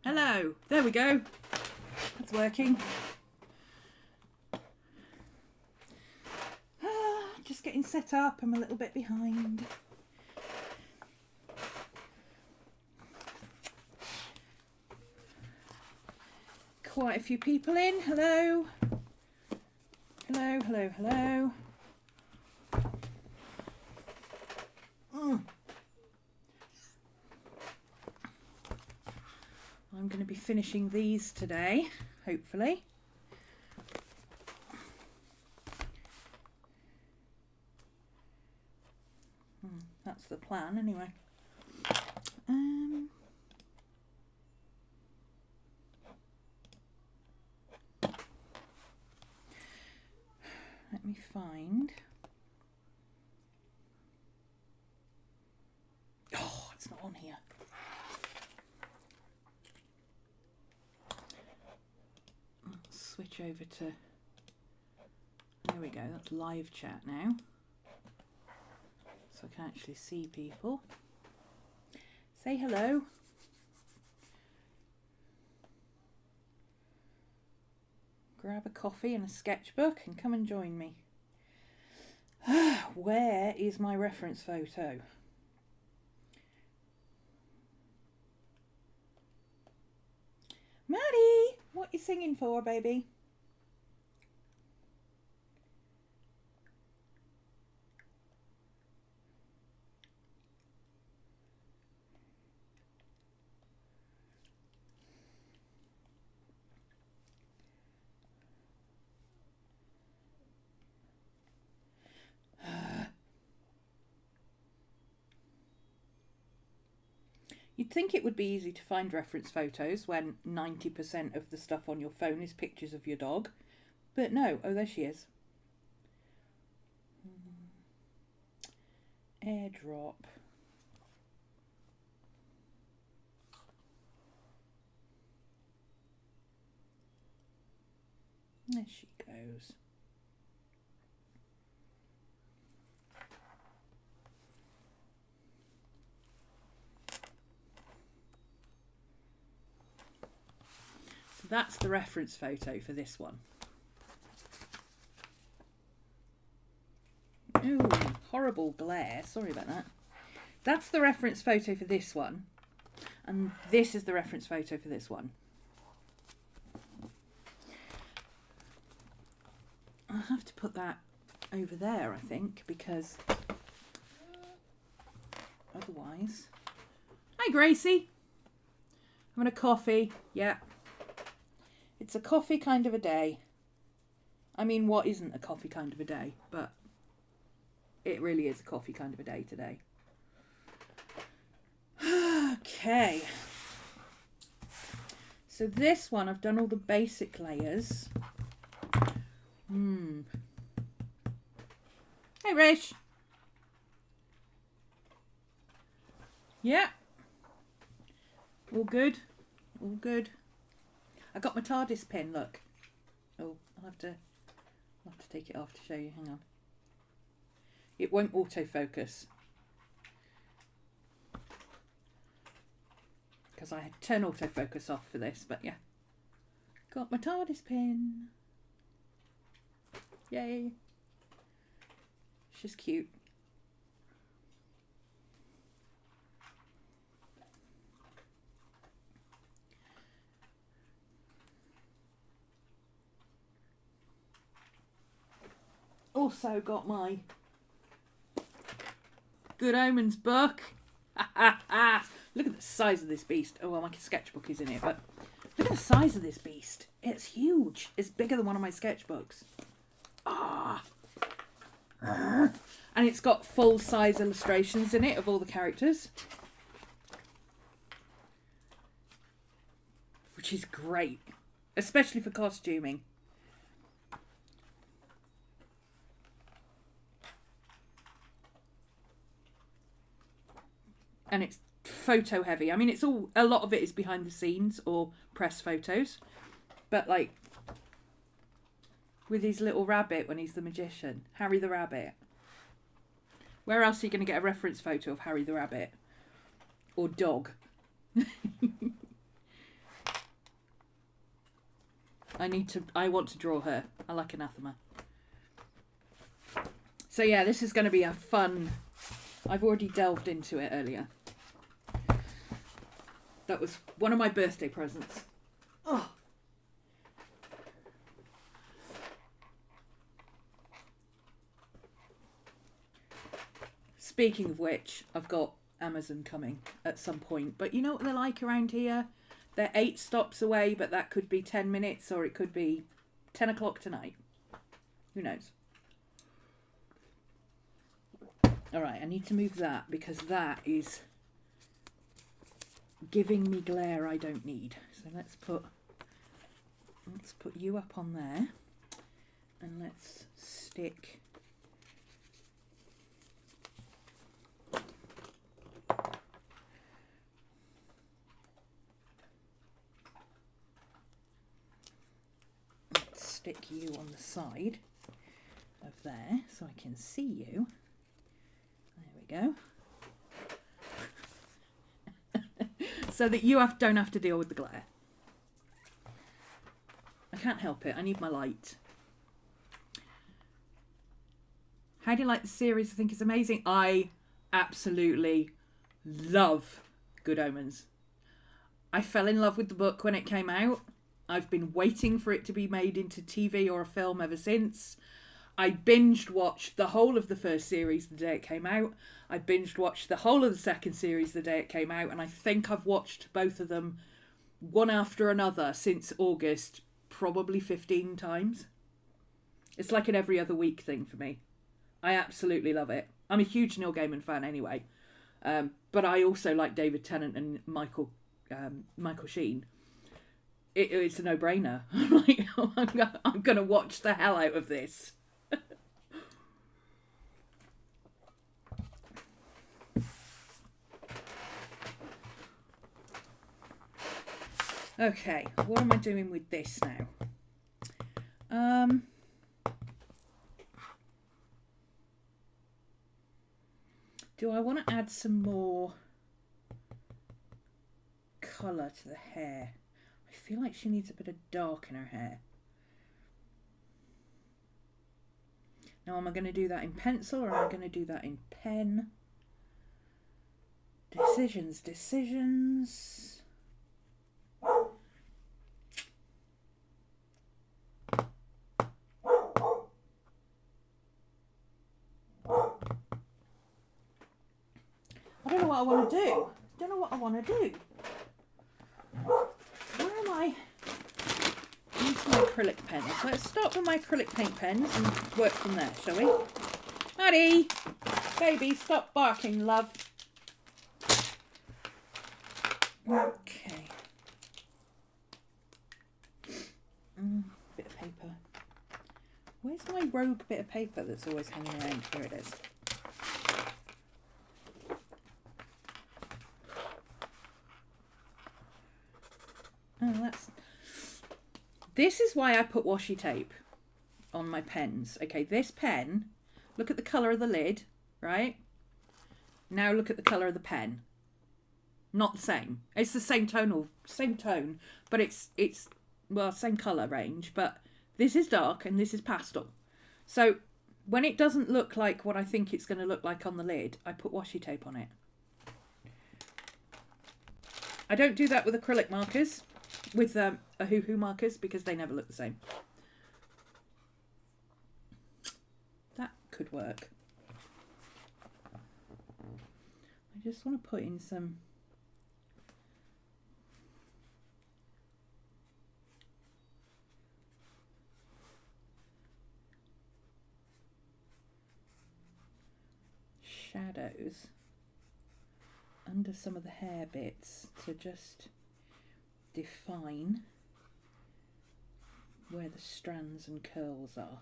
Hello. There we go. It's working. Just getting set up. I'm a little bit behind. Quite a few people in. Hello. Hello, hello, hello. I'm going to be finishing these today, hopefully. That's the plan anyway. Let me find. Oh, it's not on here. Let's switch over to. There we go. That's live chat now. So I can actually see people. Say hello. Grab a coffee and a sketchbook and come and join me. Where is my reference photo? Maddie, what are you singing for, baby? You'd think it would be easy to find reference photos when 90% of the stuff on your phone is pictures of your dog. But no. Oh, there she is. AirDrop. There she goes. That's the reference photo for this one. Ooh, horrible glare. Sorry about that. That's the reference photo for this one. And this is the reference photo for this one. I'll have to put that over there, I think, because otherwise... Hi, Gracie. Having a coffee. Yeah. It's a coffee kind of a day. I mean, what isn't a coffee kind of a day? But it really is a coffee kind of a day today. Okay. So this one, I've done all the basic layers. Hey, Rish. Yeah. All good. All good. I got my TARDIS pin, look. Oh, I'll have to take it off to show you. Hang on. It won't autofocus. Because I turn autofocus off for this, but yeah. Got my TARDIS pin. Yay. She's cute. Also got my Good Omens book. Look at the size of this beast. Oh, well, my sketchbook is in it, but look at the size of this beast. It's huge. It's bigger than one of my sketchbooks. And it's got full-size illustrations in it of all the characters, which is great, especially for costuming. And it's photo heavy. I mean, it's all, a lot of it is behind the scenes or press photos, but like with his little rabbit when he's the magician, Harry the Rabbit. Where else are you going to get a reference photo of Harry the Rabbit or dog? I want to draw her. I like anathema. So yeah, this is going to be a fun... I've already delved into it earlier. That was one of my birthday presents. Oh. Speaking of which, I've got Amazon coming at some point. But you know what they're like around here? They're 8 stops away, but that could be 10 minutes or it could be 10 o'clock tonight. Who knows? Alright, I need to move that because that is giving me glare I don't need. So let's put you up on there and let's stick you on the side of there so I can see you. There we go. So that you don't have to deal with the glare. I can't help it. I need my light. How do you like the series? I think it's amazing. I absolutely love Good Omens. I fell in love with the book when it came out. I've been waiting for it to be made into TV or a film ever since. I binged watched the whole of the first series the day it came out. I binged watched the whole of the second series the day it came out. And I think I've watched both of them one after another since August, probably 15 times. It's like an every other week thing for me. I absolutely love it. I'm a huge Neil Gaiman fan anyway. But I also like David Tennant and Michael Sheen. It's a no-brainer. I'm like, I'm going to watch the hell out of this. Okay, what am I doing with this now? Do I want to add some more colour to the hair? I feel like she needs a bit of dark in her hair. Now, am I going to do that in pencil or am I going to do that in pen? Decisions. I don't know what I want to do. Where am I? Use my acrylic pens. Let's start with my acrylic paint pens and work from there, shall we? Maddie! Baby, stop barking, love. Okay. Bit of paper. Where's my rogue bit of paper that's always hanging around? Here it is. Oh, this is why I put washi tape on my pens. Okay, this pen, look at the colour of the lid, right? Now look at the colour of the pen. Not the same. It's the same tone, but it's well, same colour range, but this is dark and this is pastel. So when it doesn't look like what I think it's going to look like on the lid, I put washi tape on it. I don't do that with acrylic markers, with Hoo markers, because they never look the same. That could work. I just want to put in some shadows under some of the hair bits to just define where the strands and curls are.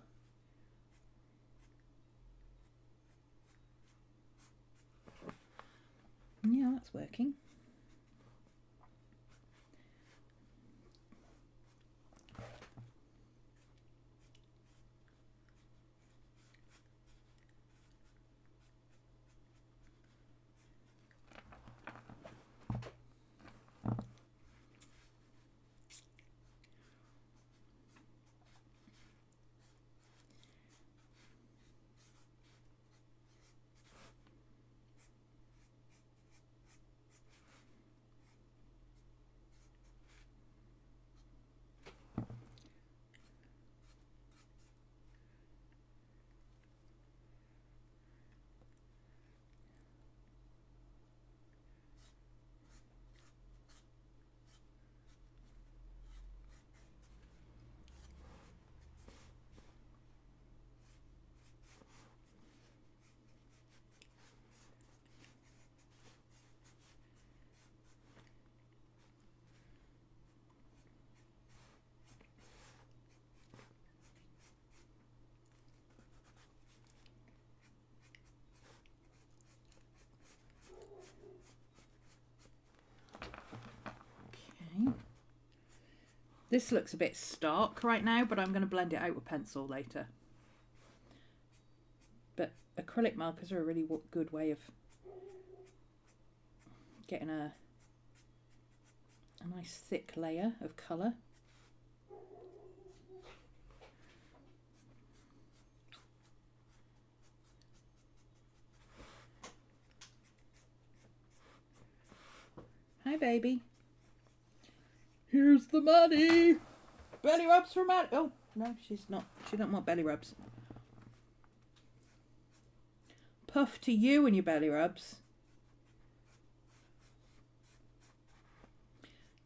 Yeah, that's working. This looks a bit stark right now, but I'm going to blend it out with pencil later. But acrylic markers are a really good way of getting a nice thick layer of colour. Hi, baby. Here's the money. Belly rubs for Matt. Oh, no, she's not. She don't want belly rubs. Puff to you and your belly rubs.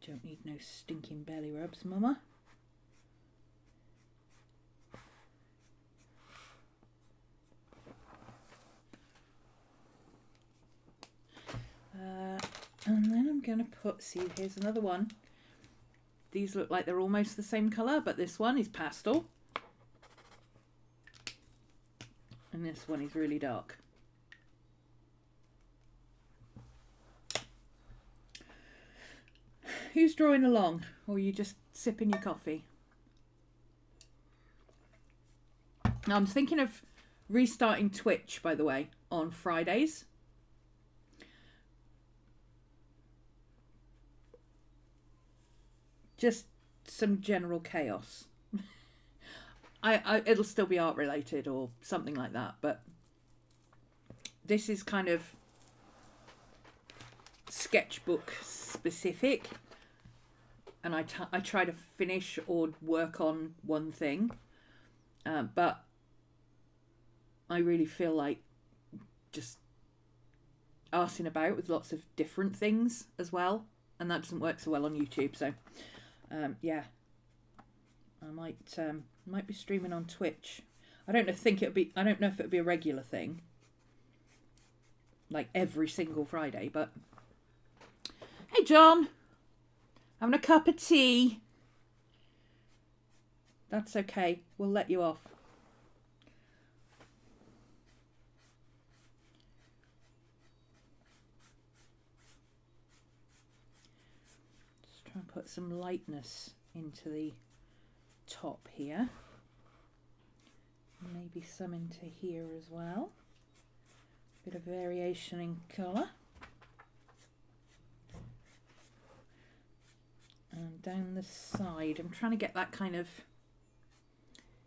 Don't need no stinking belly rubs, Mama. And then I'm going to put, see, here's another one. These look like they're almost the same colour, but this one is pastel. And this one is really dark. Who's drawing along? Or are you just sipping your coffee? Now, I'm thinking of restarting Twitch, by the way, on Fridays. Just some general chaos. It'll still be art related or something like that, but this is kind of sketchbook specific, and I try to finish or work on one thing, but I really feel like just arsing about with lots of different things as well, and that doesn't work so well on YouTube. So yeah, I might be streaming on Twitch. I don't know if it'll be a regular thing, like every single Friday, but hey John, having a cup of tea? That's okay, we'll let you off. Just try and put some lightness into the top here. Maybe some into here as well. Bit of variation in colour. And down the side, I'm trying to get that kind of,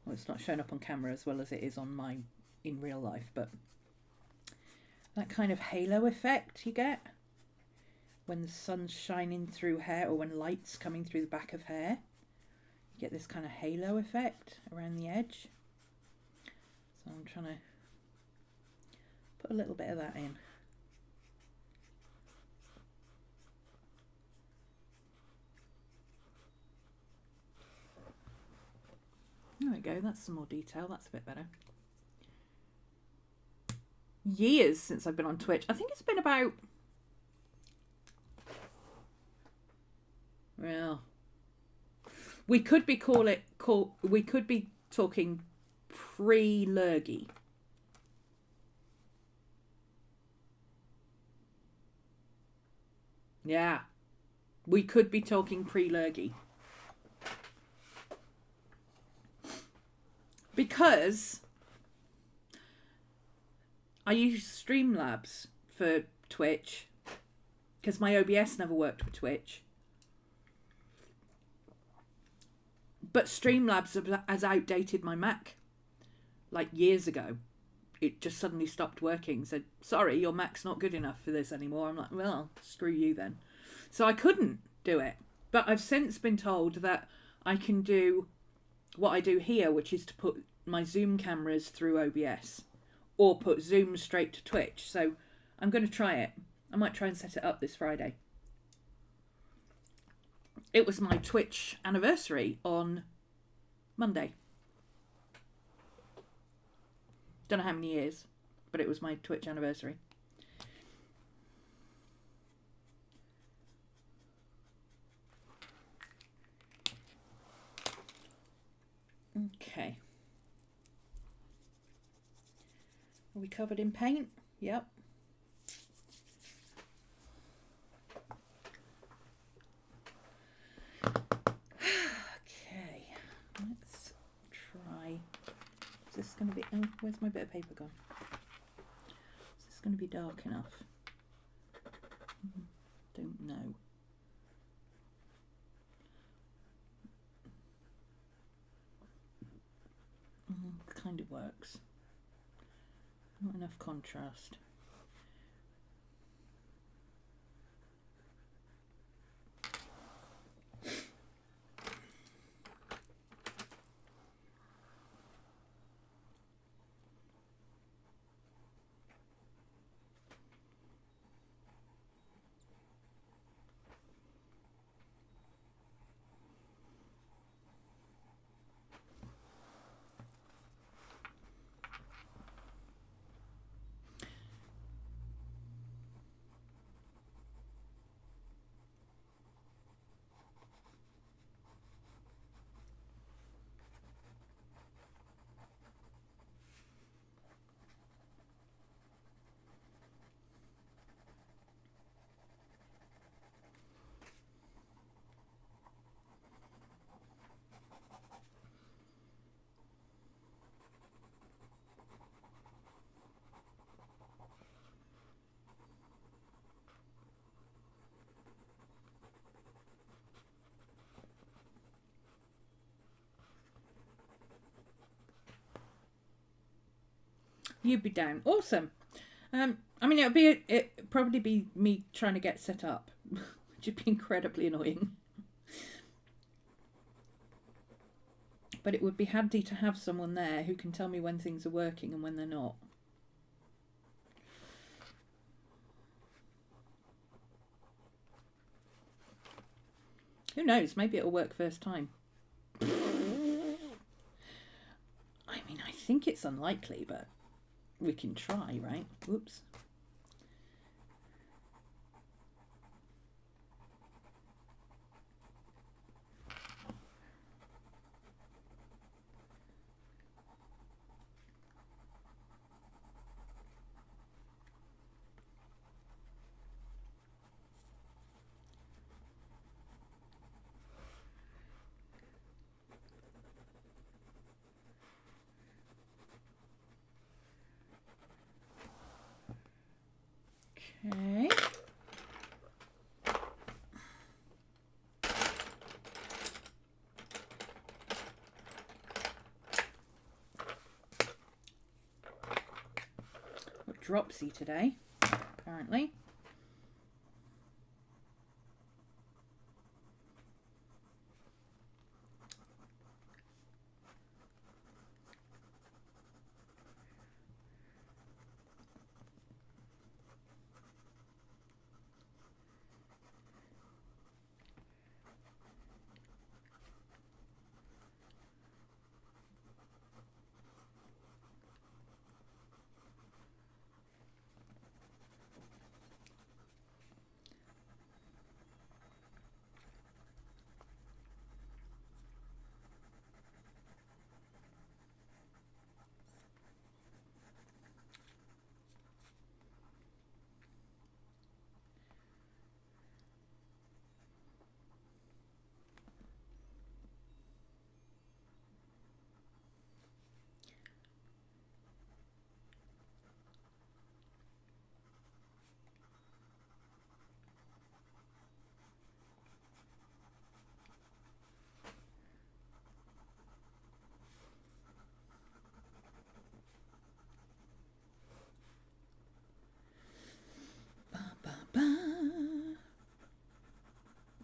well, it's not showing up on camera as well as it is on my in real life, but that kind of halo effect you get when the sun's shining through hair, or when light's coming through the back of hair. You get this kind of halo effect around the edge. So I'm trying to put a little bit of that in. There we go, that's some more detail, that's a bit better. Years since I've been on Twitch. I think it's been about, well, we could be talking pre-Lurgy. Yeah, we could be talking pre-Lurgy. Because I use Streamlabs for Twitch, because my OBS never worked with Twitch. But Streamlabs has outdated my Mac like years ago. It just suddenly stopped working. Said, sorry, your Mac's not good enough for this anymore. I'm like, well, screw you then. So I couldn't do it. But I've since been told that I can do what I do here, which is to put my Zoom cameras through OBS or put Zoom straight to Twitch. So I'm going to try it. I might try and set it up this Friday. It was my Twitch anniversary on Monday. Don't know how many years, but it was my Twitch anniversary. Okay. Are we covered in paint? Yep. going to be... Oh, where's my bit of paper gone? Is this going to be dark enough? Don't know. Kind of works. Not enough contrast. You'd be down. Awesome. I mean, it'd probably be me trying to get set up, which would be incredibly annoying. But it would be handy to have someone there who can tell me when things are working and when they're not. Who knows? Maybe it'll work first time. I mean, I think it's unlikely, but we can try, right? Whoops. Okay. Got dropsy today, apparently.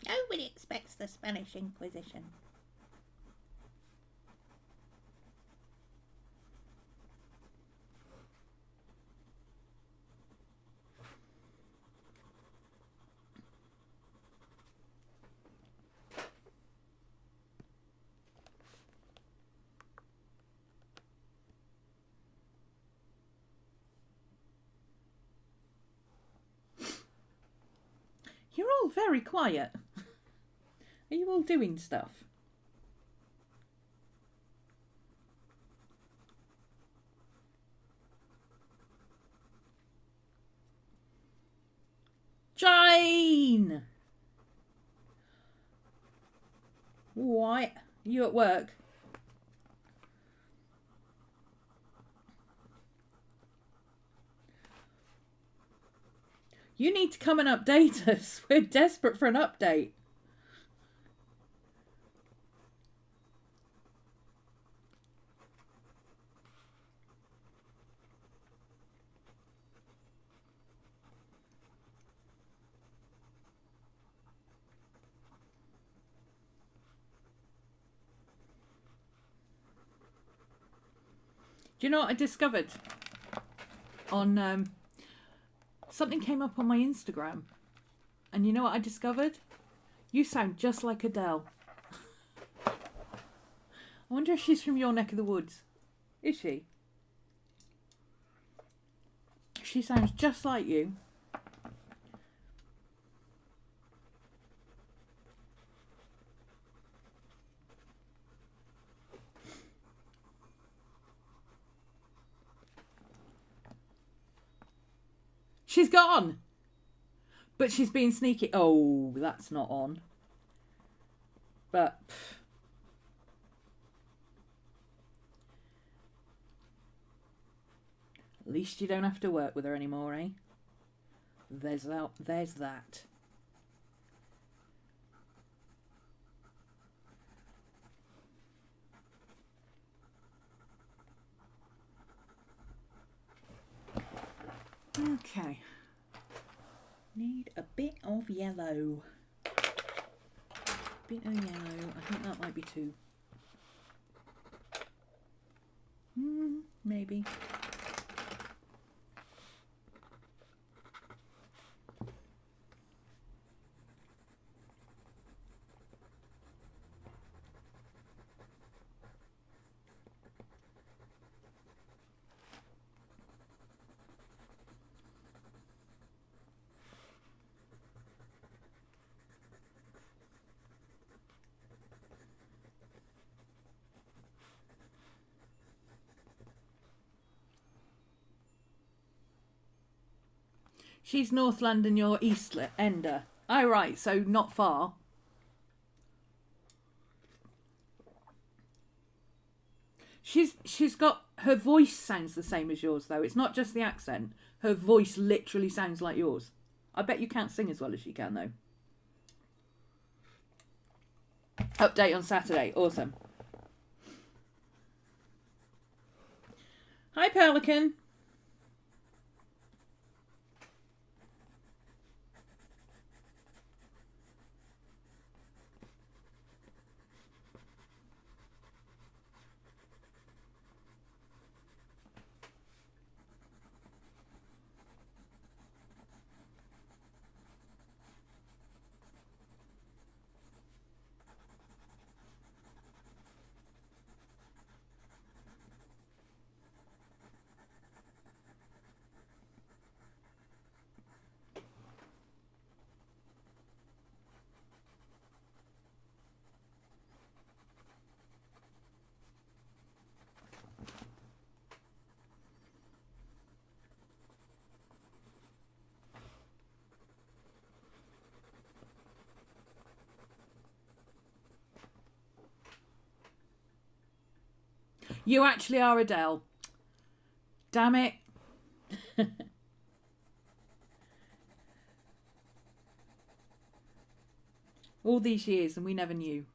Nobody expects the Spanish Inquisition. You're all very quiet. Are you all doing stuff? Jane! What? Are you at work? You need to come and update us. We're desperate for an update. Do you know what I discovered? On something came up on my Instagram, and you know what I discovered? You sound just like Adele. I wonder if she's from your neck of the woods. Is she? She sounds just like you. She's gone. But she's being sneaky. Oh, that's not on. But at least you don't have to work with her anymore, eh? There's that. Okay. Need a bit of yellow. Bit of yellow. I think that might be two. Maybe. She's North London, you're East Ender. Oh, right, so not far. She's got, her voice sounds the same as yours, though. It's not just the accent. Her voice literally sounds like yours. I bet you can't sing as well as she can, though. Update on Saturday. Awesome. Hi, Pelican. You actually are Adele. Damn it. All these years and we never knew.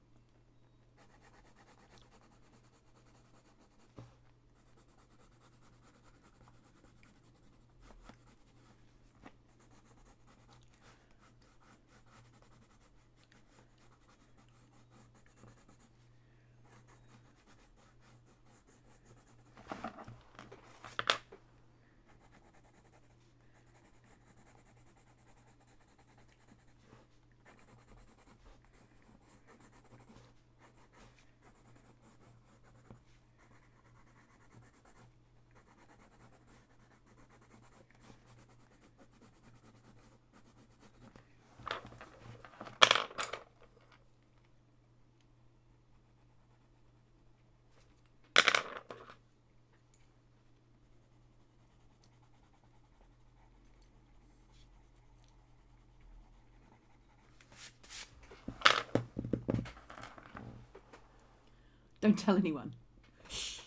Don't tell anyone. Shh.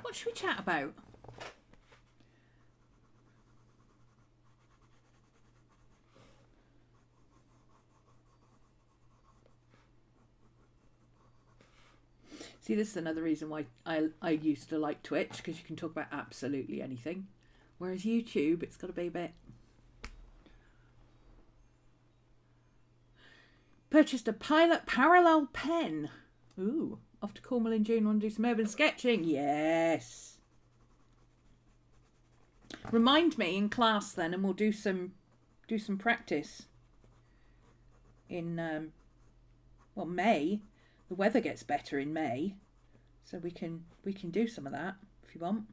What should we chat about? See, this is another reason why I used to like Twitch, because you can talk about absolutely anything. Whereas YouTube, it's got to be a bit... Purchased a Pilot parallel pen. Ooh, off to Cornwall in June. Want to do some urban sketching? Yes. Remind me in class then, and we'll do some practice in well, May. The weather gets better in May, so we can do some of that if you want.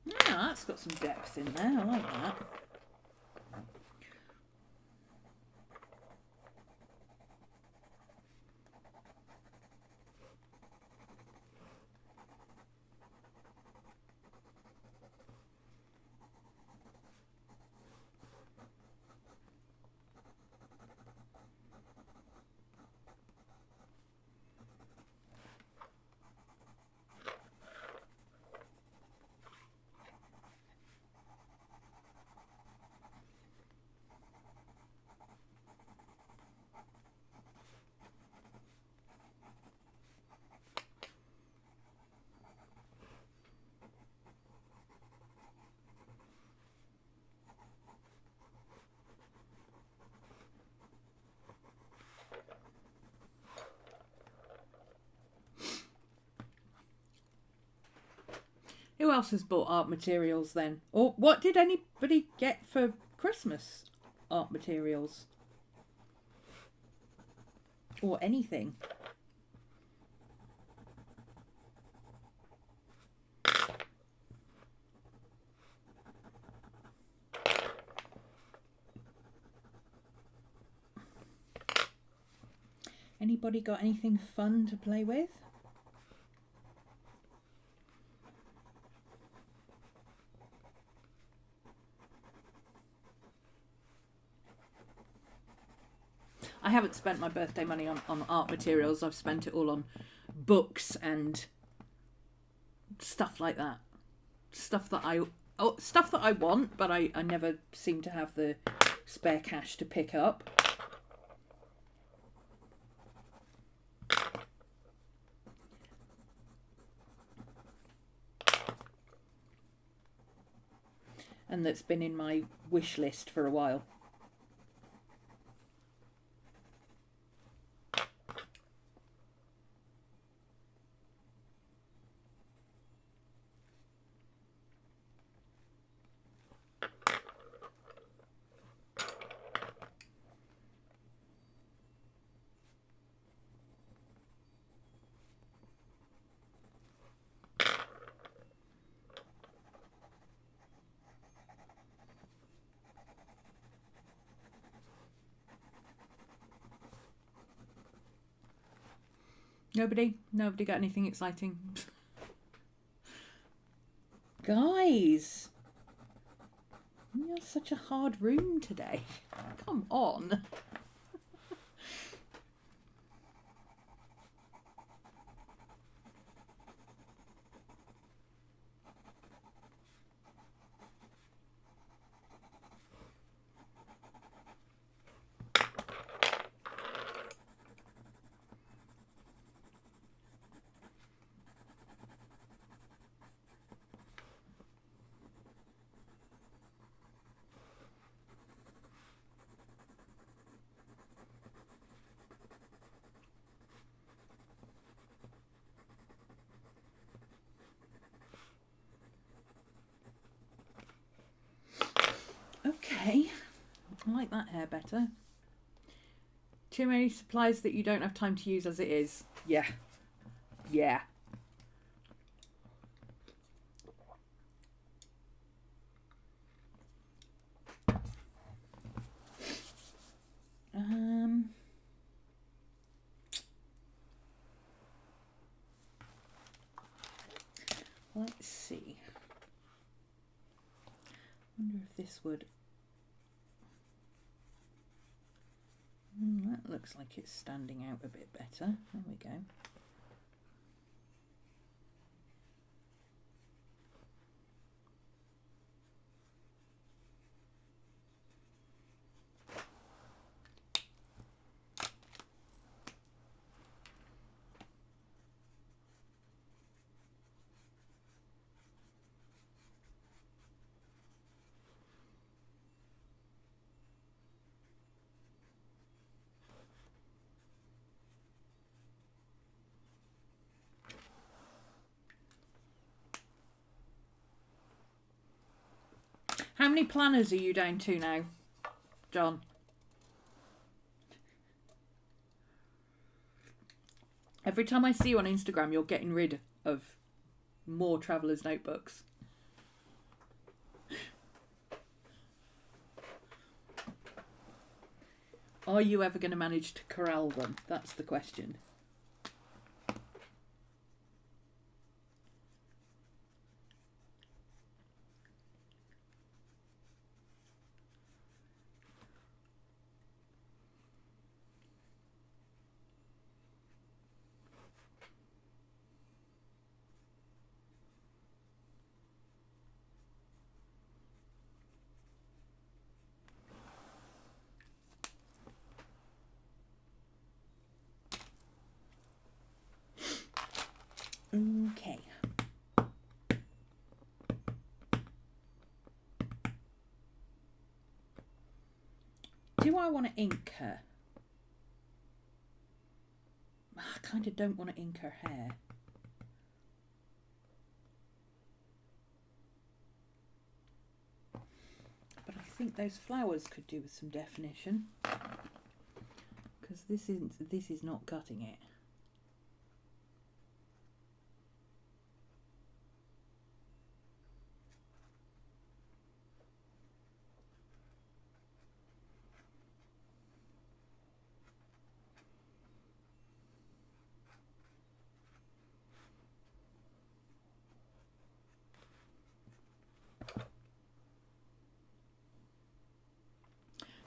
Yeah, that's got some depth in there. I like that. Who else has bought art materials then? Or what did anybody get for Christmas art materials? Or anything? Anybody got anything fun to play with? I haven't spent my birthday money on art materials. I've spent it all on books and stuff like that. Stuff that I want, but I never seem to have the spare cash to pick up. And that's been in my wish list for a while. Nobody got anything exciting. Guys, you're such a hard room today. Come on. Okay, I like that hair better. Too many supplies that you don't have time to use as it is. Yeah. Yeah. Let's see. I wonder if this would... that looks like it's standing out a bit better. There we go. How many planners are you down to now, John? Every time I see you on Instagram, you're getting rid of more Traveller's notebooks. Are you ever going to manage to corral them? That's the question. Okay. Do I want to ink her? I kind of don't want to ink her hair. But I think those flowers could do with some definition. Because this is not cutting it.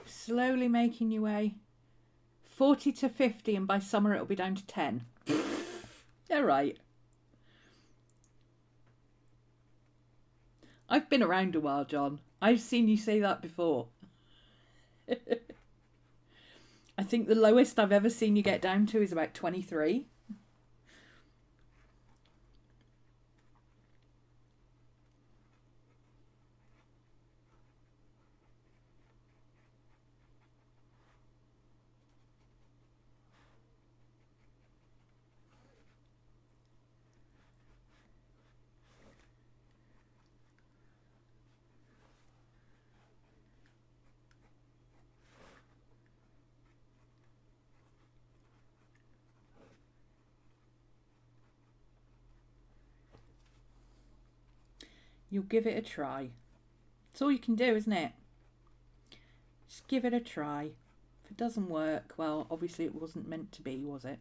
Slowly making your way. 40 to 50, and by summer it'll be down to 10. Yeah, right. I've been around a while, John. I've seen you say that before. I think the lowest I've ever seen you get down to is about 23. You'll give it a try. It's all you can do, isn't it? Just give it a try. If it doesn't work, well, obviously it wasn't meant to be, was it?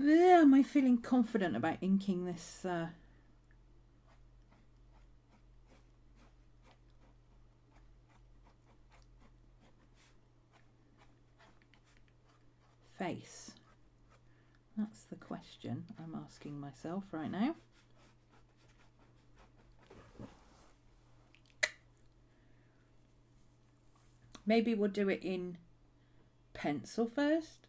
Am I feeling confident about inking this face? That's the question I'm asking myself right now. Maybe we'll do it in pencil first.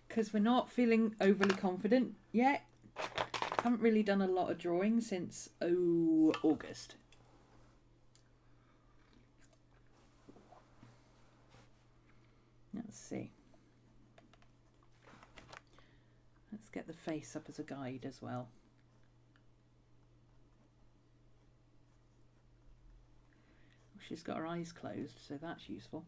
Because we're not feeling overly confident yet. Haven't really done a lot of drawing since August. Let's see. Let's get the face up as a guide as well. She's got her eyes closed, so that's useful.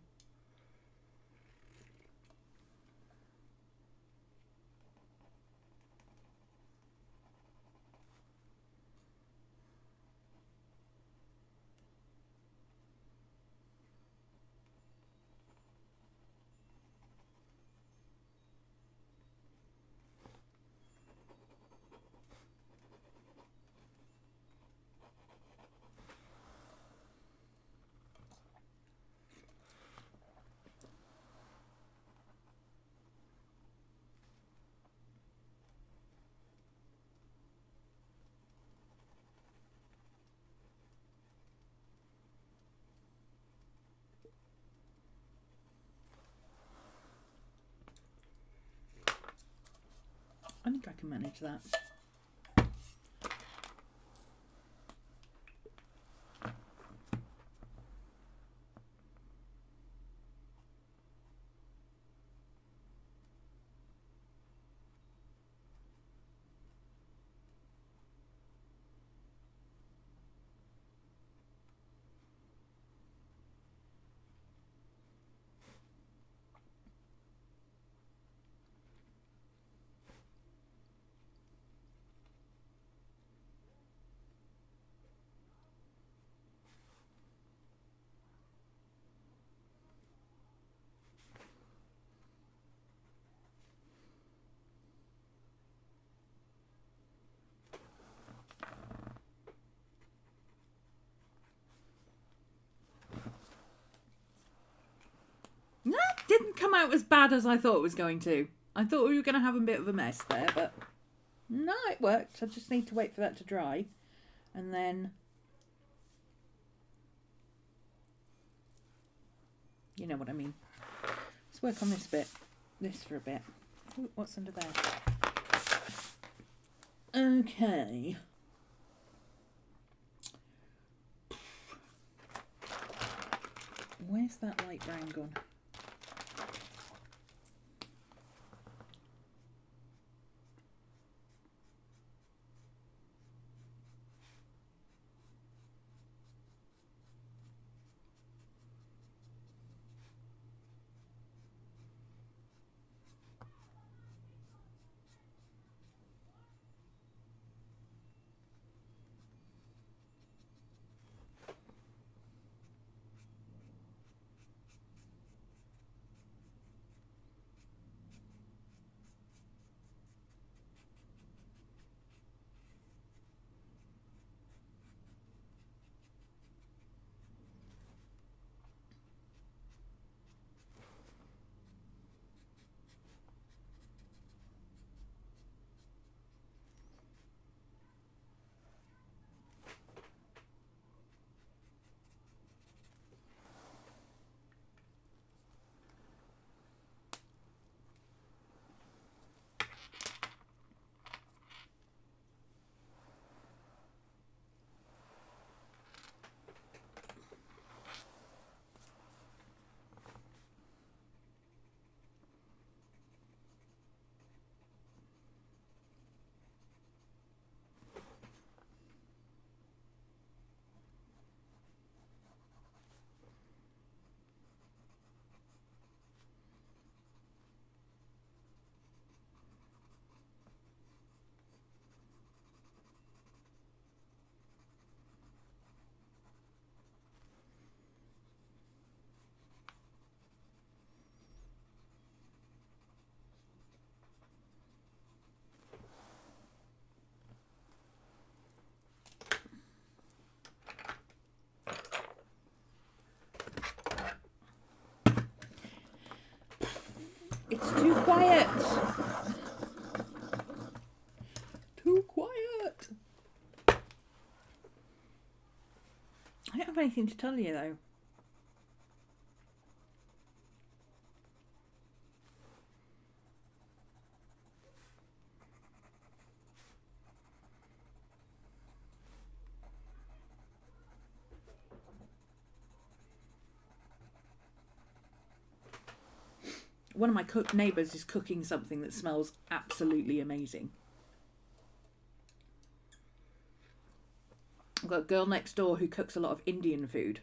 I think I can manage that. That didn't come out as bad as I thought it was going to. I thought we were going to have a bit of a mess there, but no, it worked. I just need to wait for that to dry. And then, you know what I mean. Let's work on this bit. This for a bit. Ooh, what's under there? Okay. Where's that light brown gone? It's too quiet. Too quiet. I don't have anything to tell you though. One of my neighbours is cooking something that smells absolutely amazing. I've got a girl next door who cooks a lot of Indian food,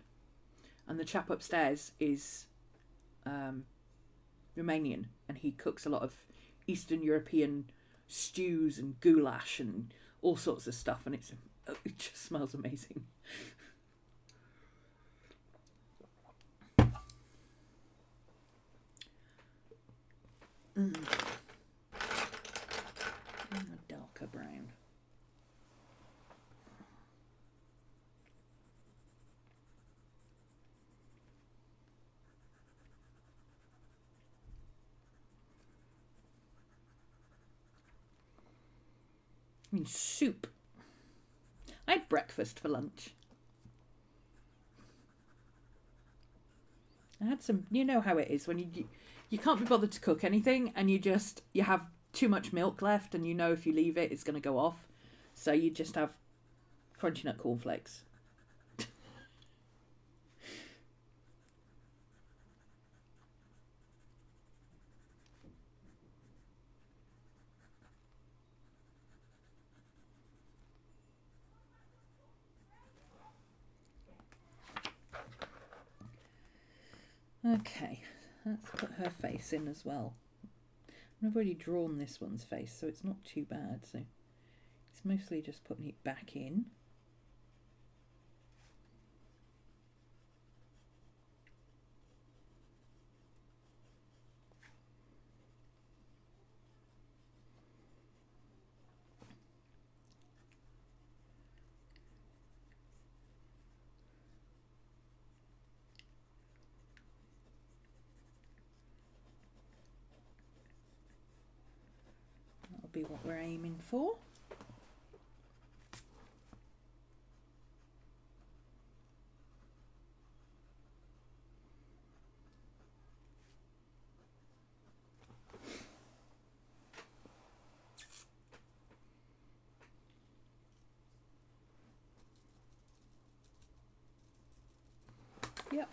and the chap upstairs is Romanian, and he cooks a lot of Eastern European stews and goulash and all sorts of stuff, and it just smells amazing. A darker brown. I mean, soup. I had breakfast for lunch. I had some, you know how it is when you can't be bothered to cook anything, and you have too much milk left, and you know if you leave it, it's going to go off. So you just have crunchy nut cornflakes. Okay, let's put her face in as well. I've already drawn this one's face, so it's not too bad. So it's mostly just putting it back in. Be what we're aiming for. Yep.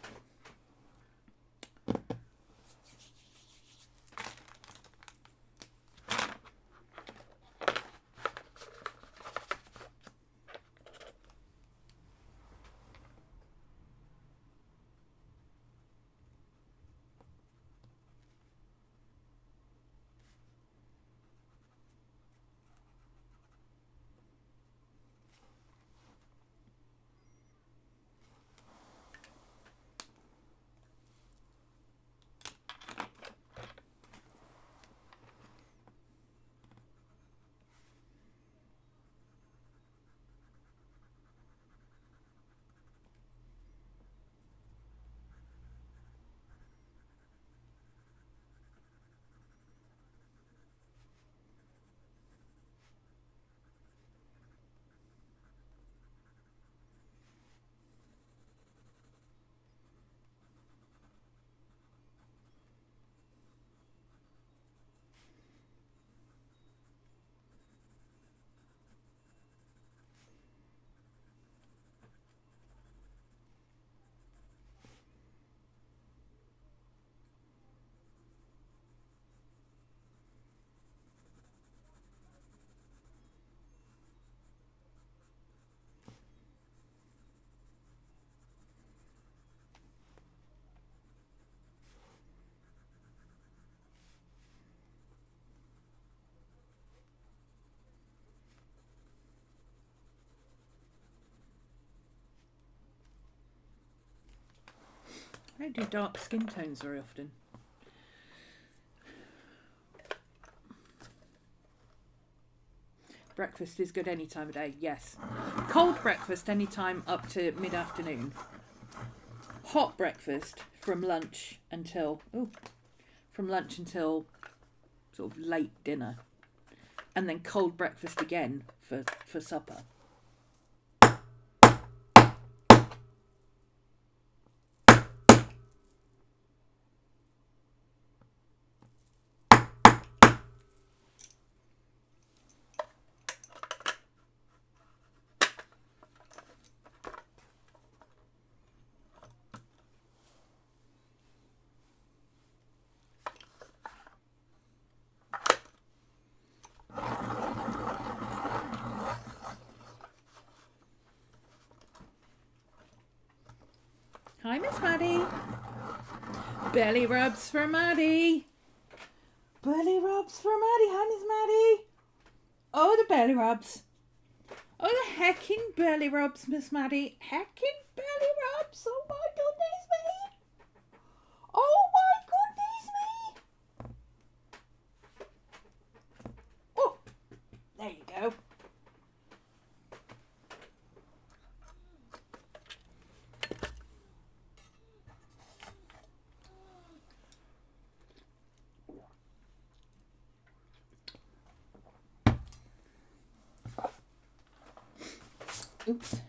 I don't do dark skin tones very often. Breakfast is good any time of day, yes. Cold breakfast any time up to mid-afternoon. Hot breakfast from lunch until sort of late dinner. And then cold breakfast again for supper. Hi, Miss Maddie. Belly rubs for Maddie. Belly rubs for Maddie. Hi, Miss Maddie. Oh, the belly rubs. Oh, the heckin' belly rubs, Miss Maddie. Heckin' belly rubs. Oh, my goodness me. Oh, my goodness me. Oh, there you go. Oops.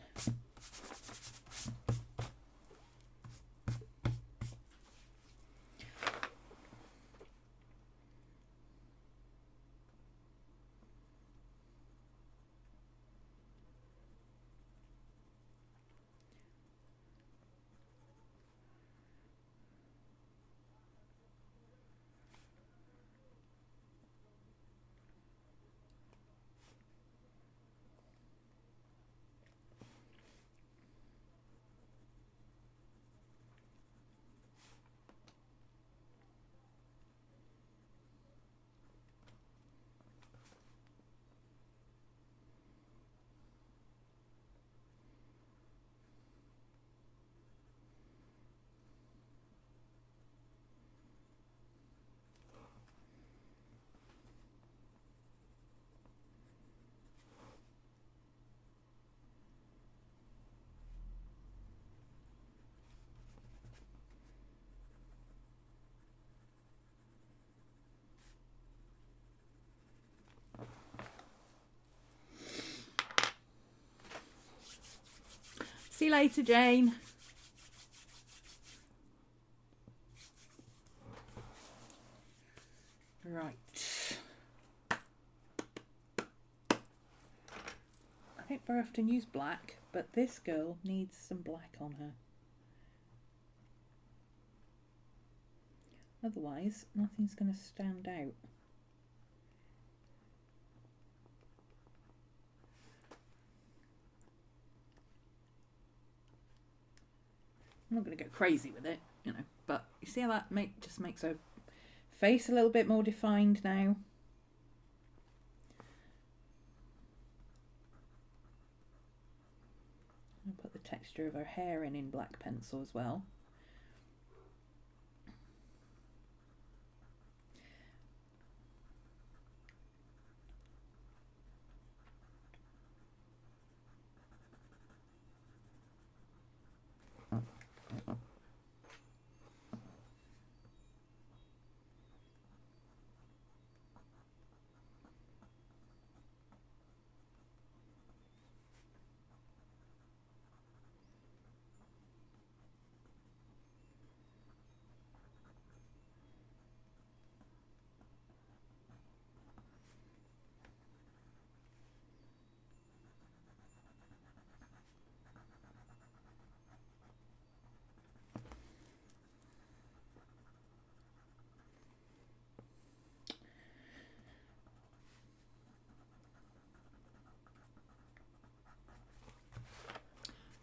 See you later, Jane. Right. I don't very often use black, but this girl needs some black on her. Otherwise, nothing's going to stand out. I'm not going to go crazy with it, you know, but you see how that just makes her face a little bit more defined now. I'll put the texture of her hair in black pencil as well.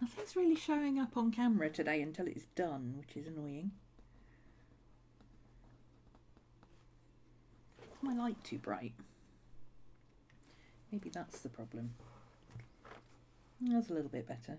Nothing's really showing up on camera today until it's done, which is annoying. Is my light too bright? Maybe that's the problem. That's a little bit better.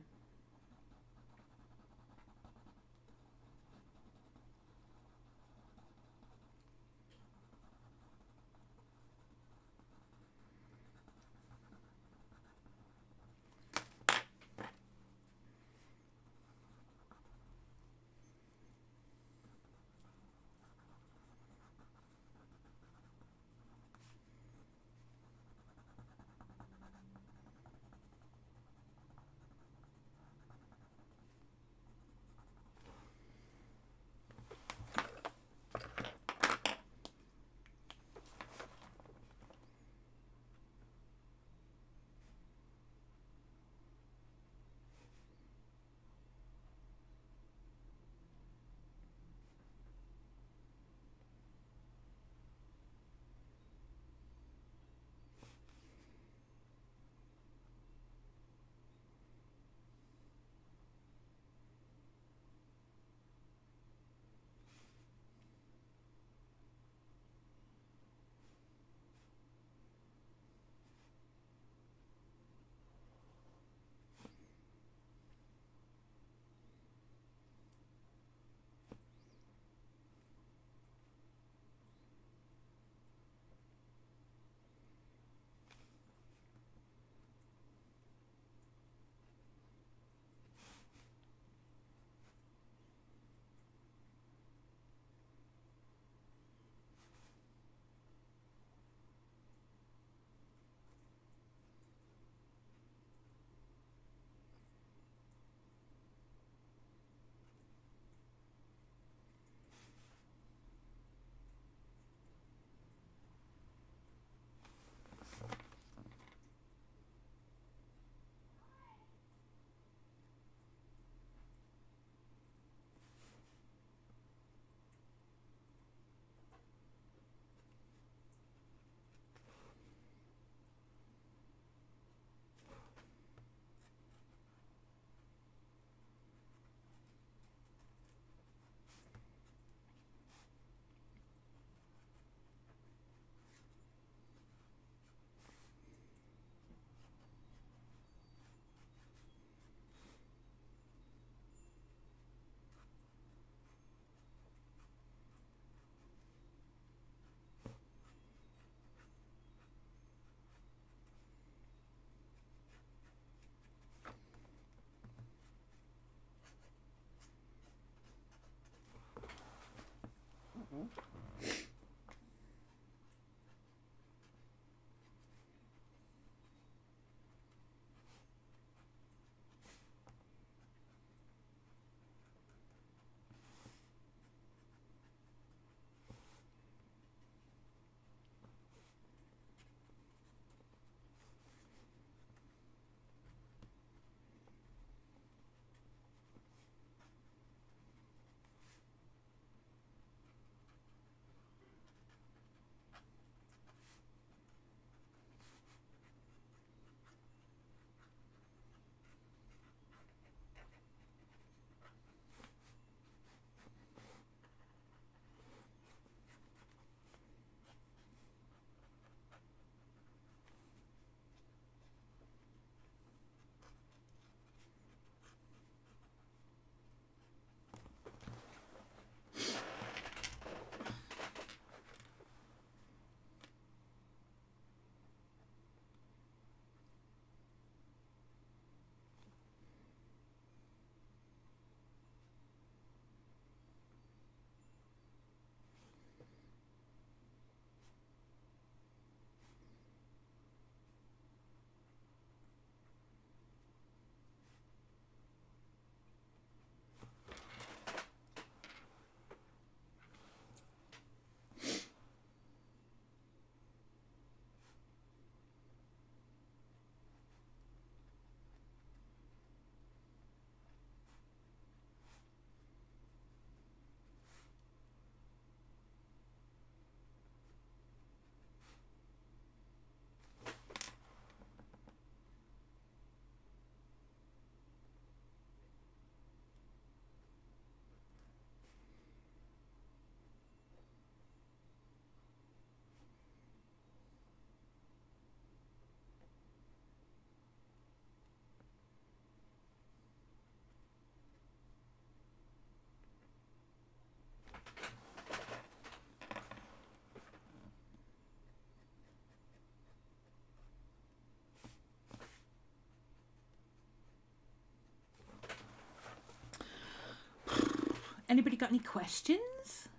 Anybody got any questions?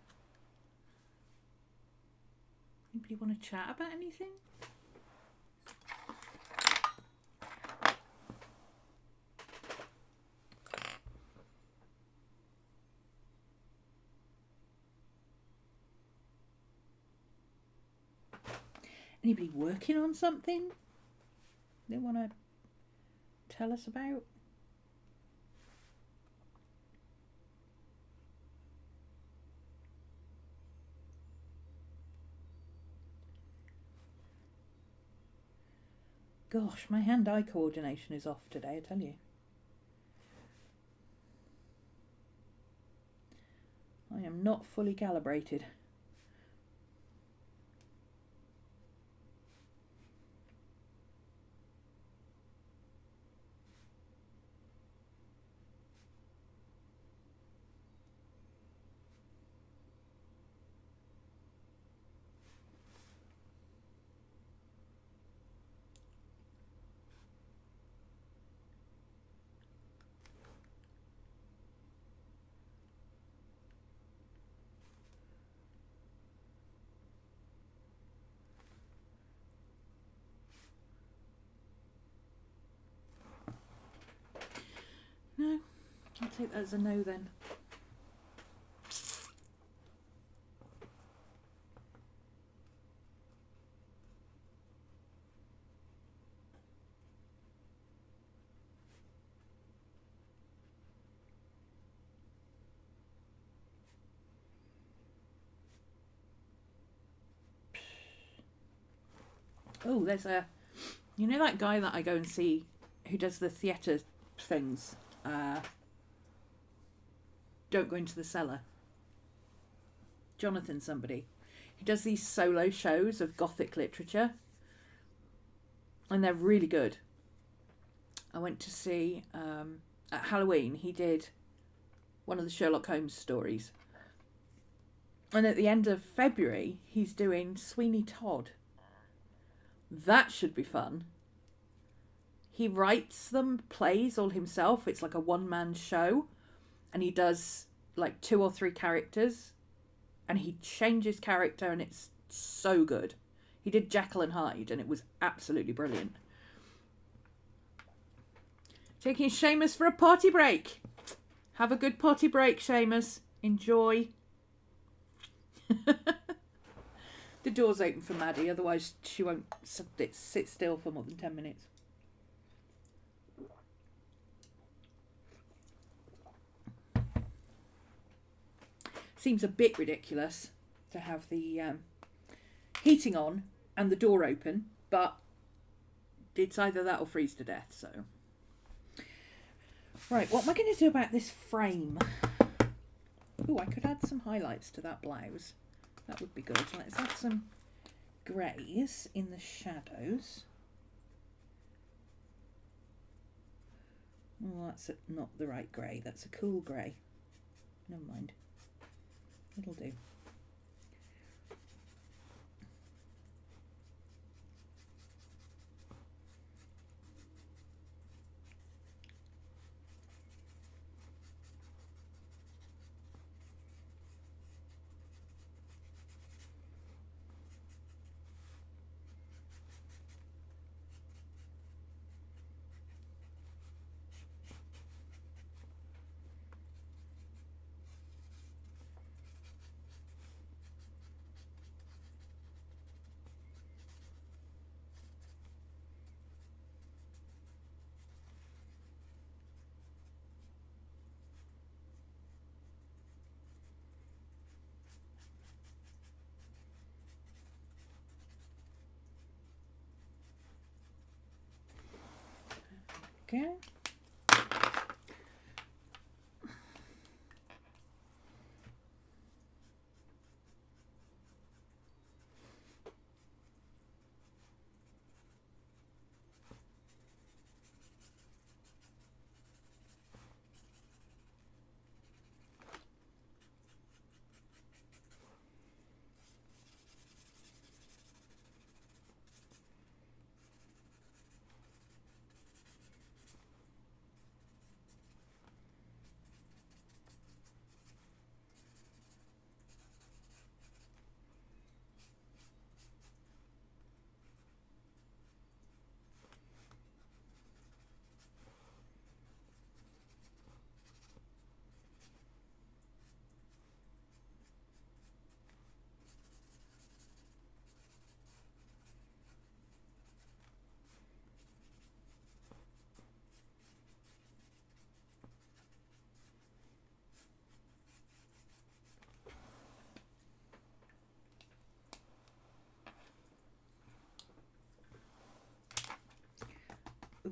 Anybody want to chat about anything? Anybody working on something they want to tell us about? Gosh, my hand-eye coordination is off today, I tell you. I am not fully calibrated. No, I'll take that as a no then. Oh, there's a... You know that guy that I go and see who does the theatre things? Don't Go Into the Cellar. Jonathan somebody. He does these solo shows of Gothic literature. And they're really good. I went to see... at Halloween, he did one of the Sherlock Holmes stories. And at the end of February, he's doing Sweeney Todd. That should be fun. He writes them plays all himself. It's like a one-man show. And he does like 2 or 3 characters. And he changes character and it's so good. He did Jekyll and Hyde and it was absolutely brilliant. Taking Seamus for a potty break. Have a good potty break, Seamus. Enjoy. The door's open for Maddie, otherwise she won't sit still for more than 10 minutes. Seems a bit ridiculous to have the heating on and the door open, but it's either that or freeze to death, so. Right, what am I going to do about this frame? Oh, I could add some highlights to that blouse. That would be good. Let's add some greys in the shadows. Oh, that's not the right grey. That's a cool grey. Never mind. It'll do. Okay.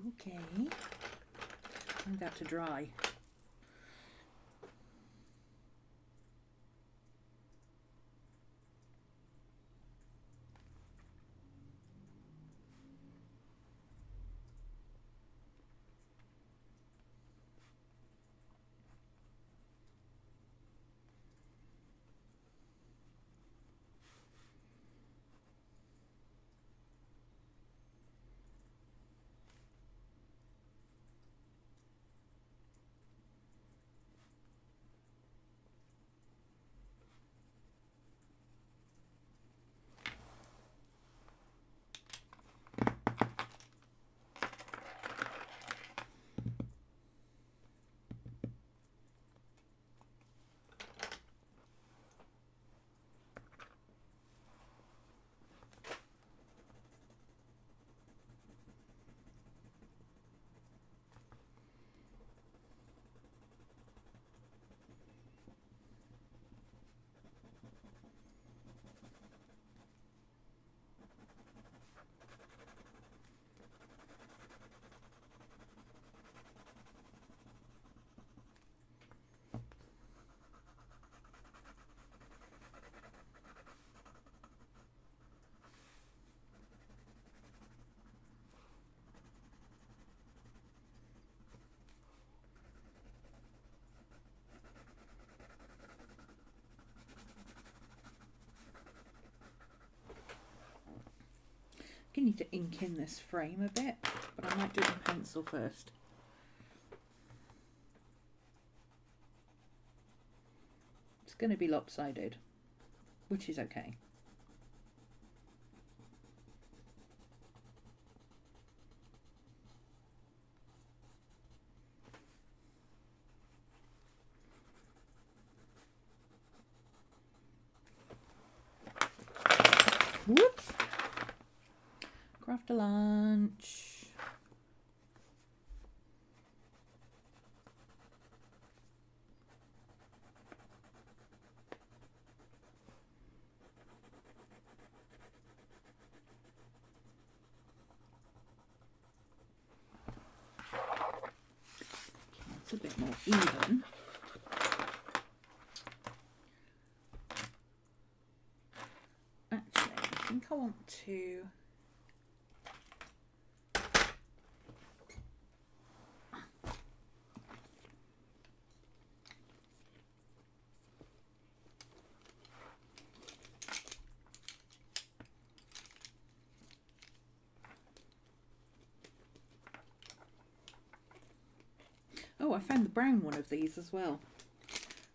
Okay. I'm about to dry. I need to ink in this frame a bit, but I might do it in pencil first. It's going to be lopsided, which is okay. Whoops. Craft a lunch. It's a bit more even. Actually, I think I want to oh, I found the brown one of these as well,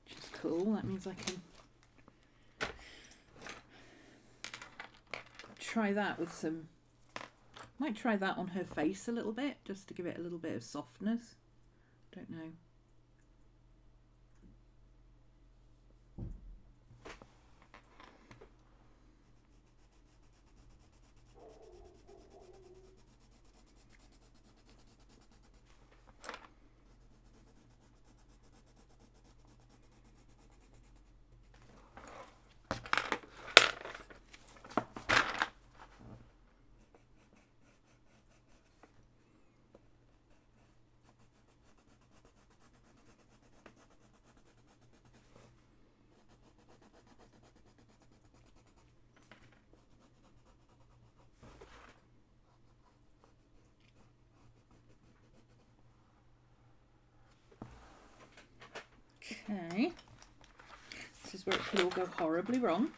which is cool. That means I can try that with some, might try that on her face a little bit, just to give it a little bit of softness. Don't know. Okay, this is where it could all go horribly wrong.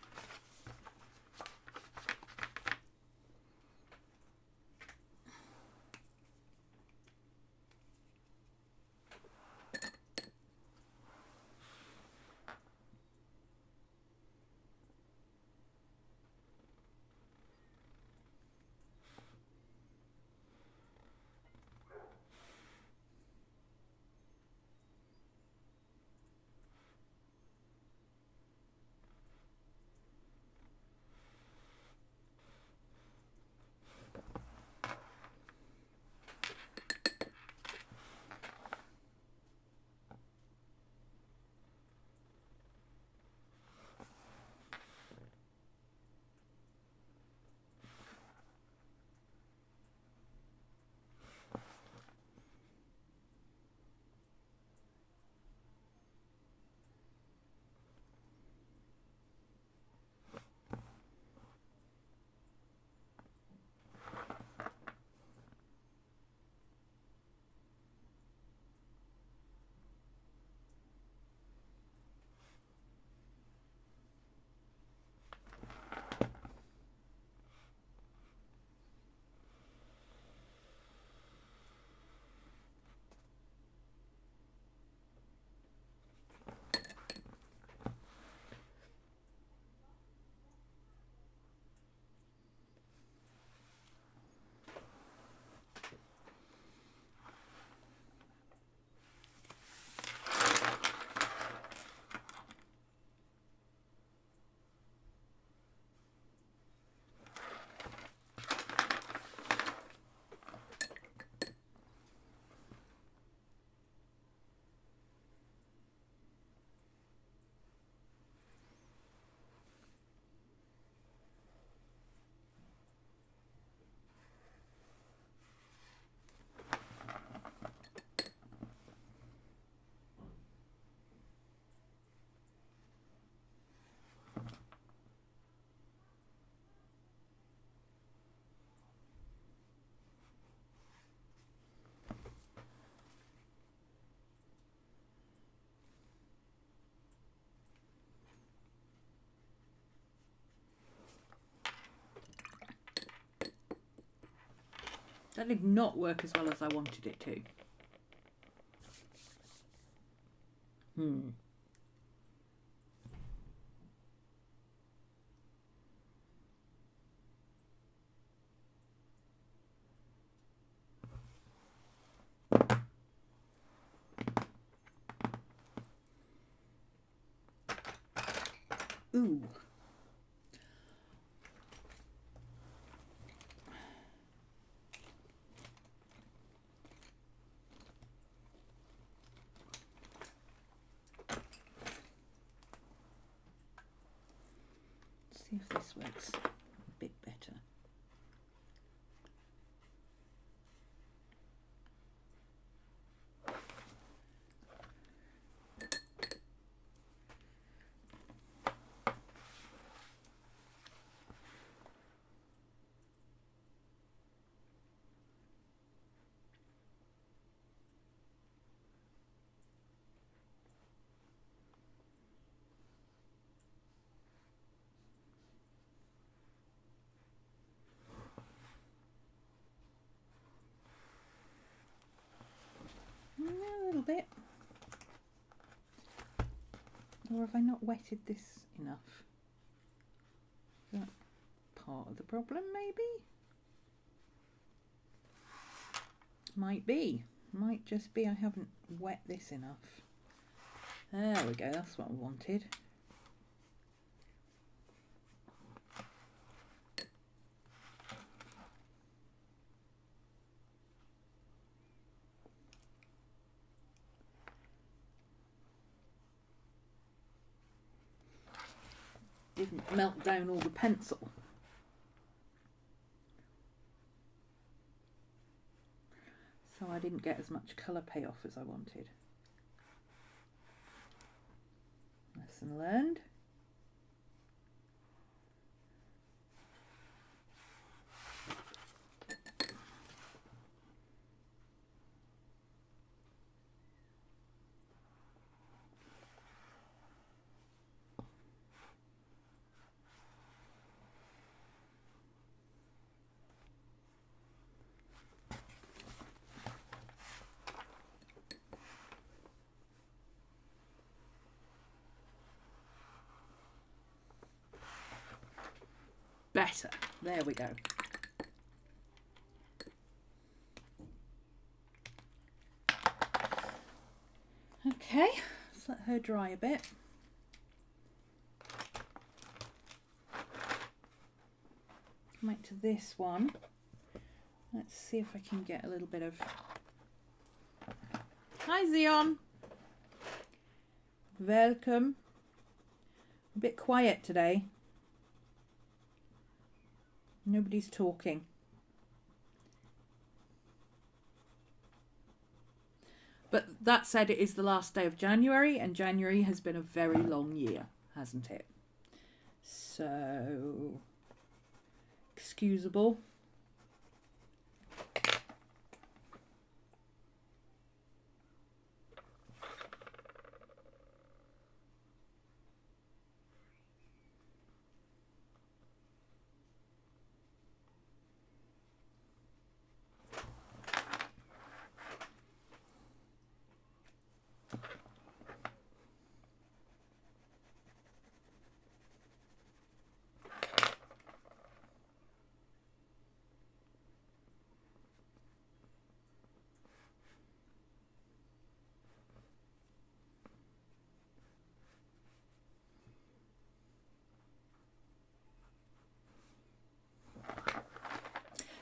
That did not work as well as I wanted it to. Ooh. See if this works a bit better. A little bit. Or have I not wetted this enough? Is that part of the problem, maybe? Might be. Might just be I haven't wet this enough. There we go, that's what I wanted. Didn't melt down all the pencil. So I didn't get as much colour payoff as I wanted. Lesson learned. Better. There we go. Okay, let's let her dry a bit. Come back to this one. Let's see if I can get a little bit of... Hi Zion! Welcome. A bit quiet today. Nobody's talking. But that said, it is the last day of January, and January has been a very long year, hasn't it? So, excusable.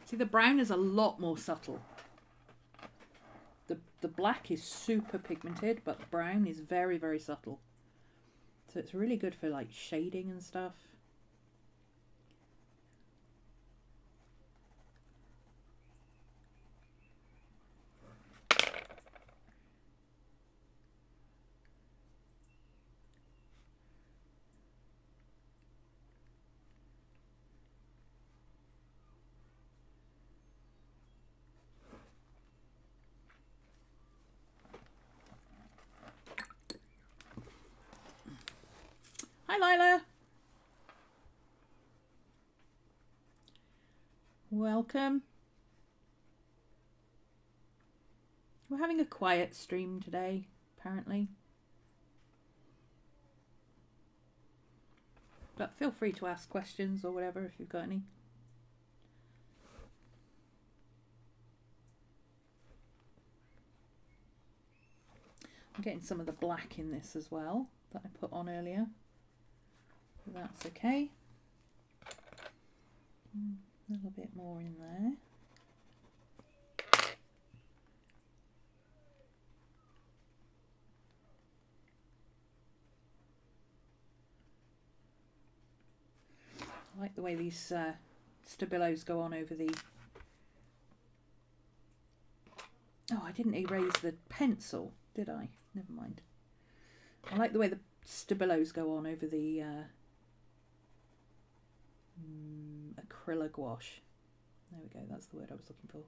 See, the brown is a lot more subtle. The black is super pigmented, but the brown is very, very subtle. So it's really good for like shading and stuff. Hi Lila. Welcome. We're having a quiet stream today, apparently. But feel free to ask questions or whatever if you've got any. I'm getting some of the black in this as well that I put on earlier. So that's okay. A little bit more in there. I like the way these stabilos go on over the... Oh, I didn't erase the pencil, did I? Never mind. I like the way the stabilos go on over the acrylic wash. There we go, that's the word I was looking for.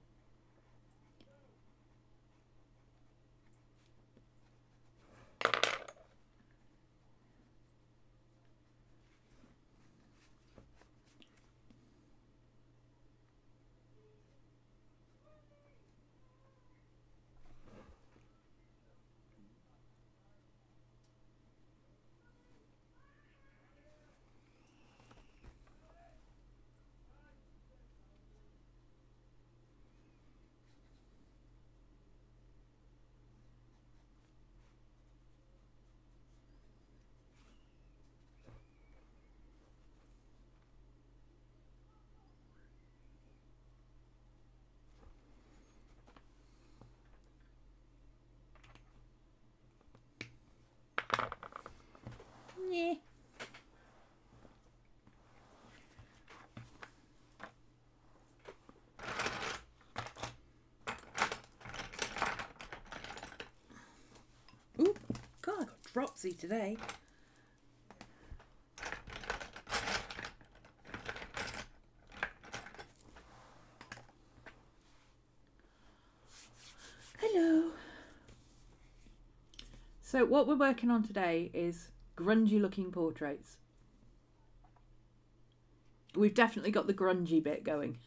Yeah. Ooh, God, I got dropsy today. Hello. So what we're working on today is grungy looking portraits. We've definitely got the grungy bit going.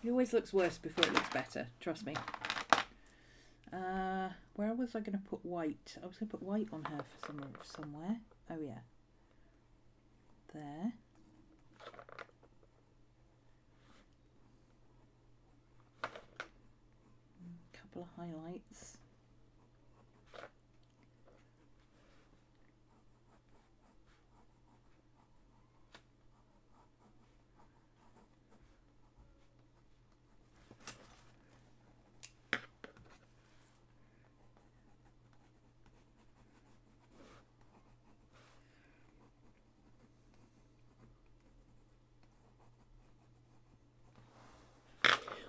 It always looks worse before it looks better, trust me. Where was I going to put white? I was going to put white on her for somewhere. Oh yeah. There. A couple of highlights.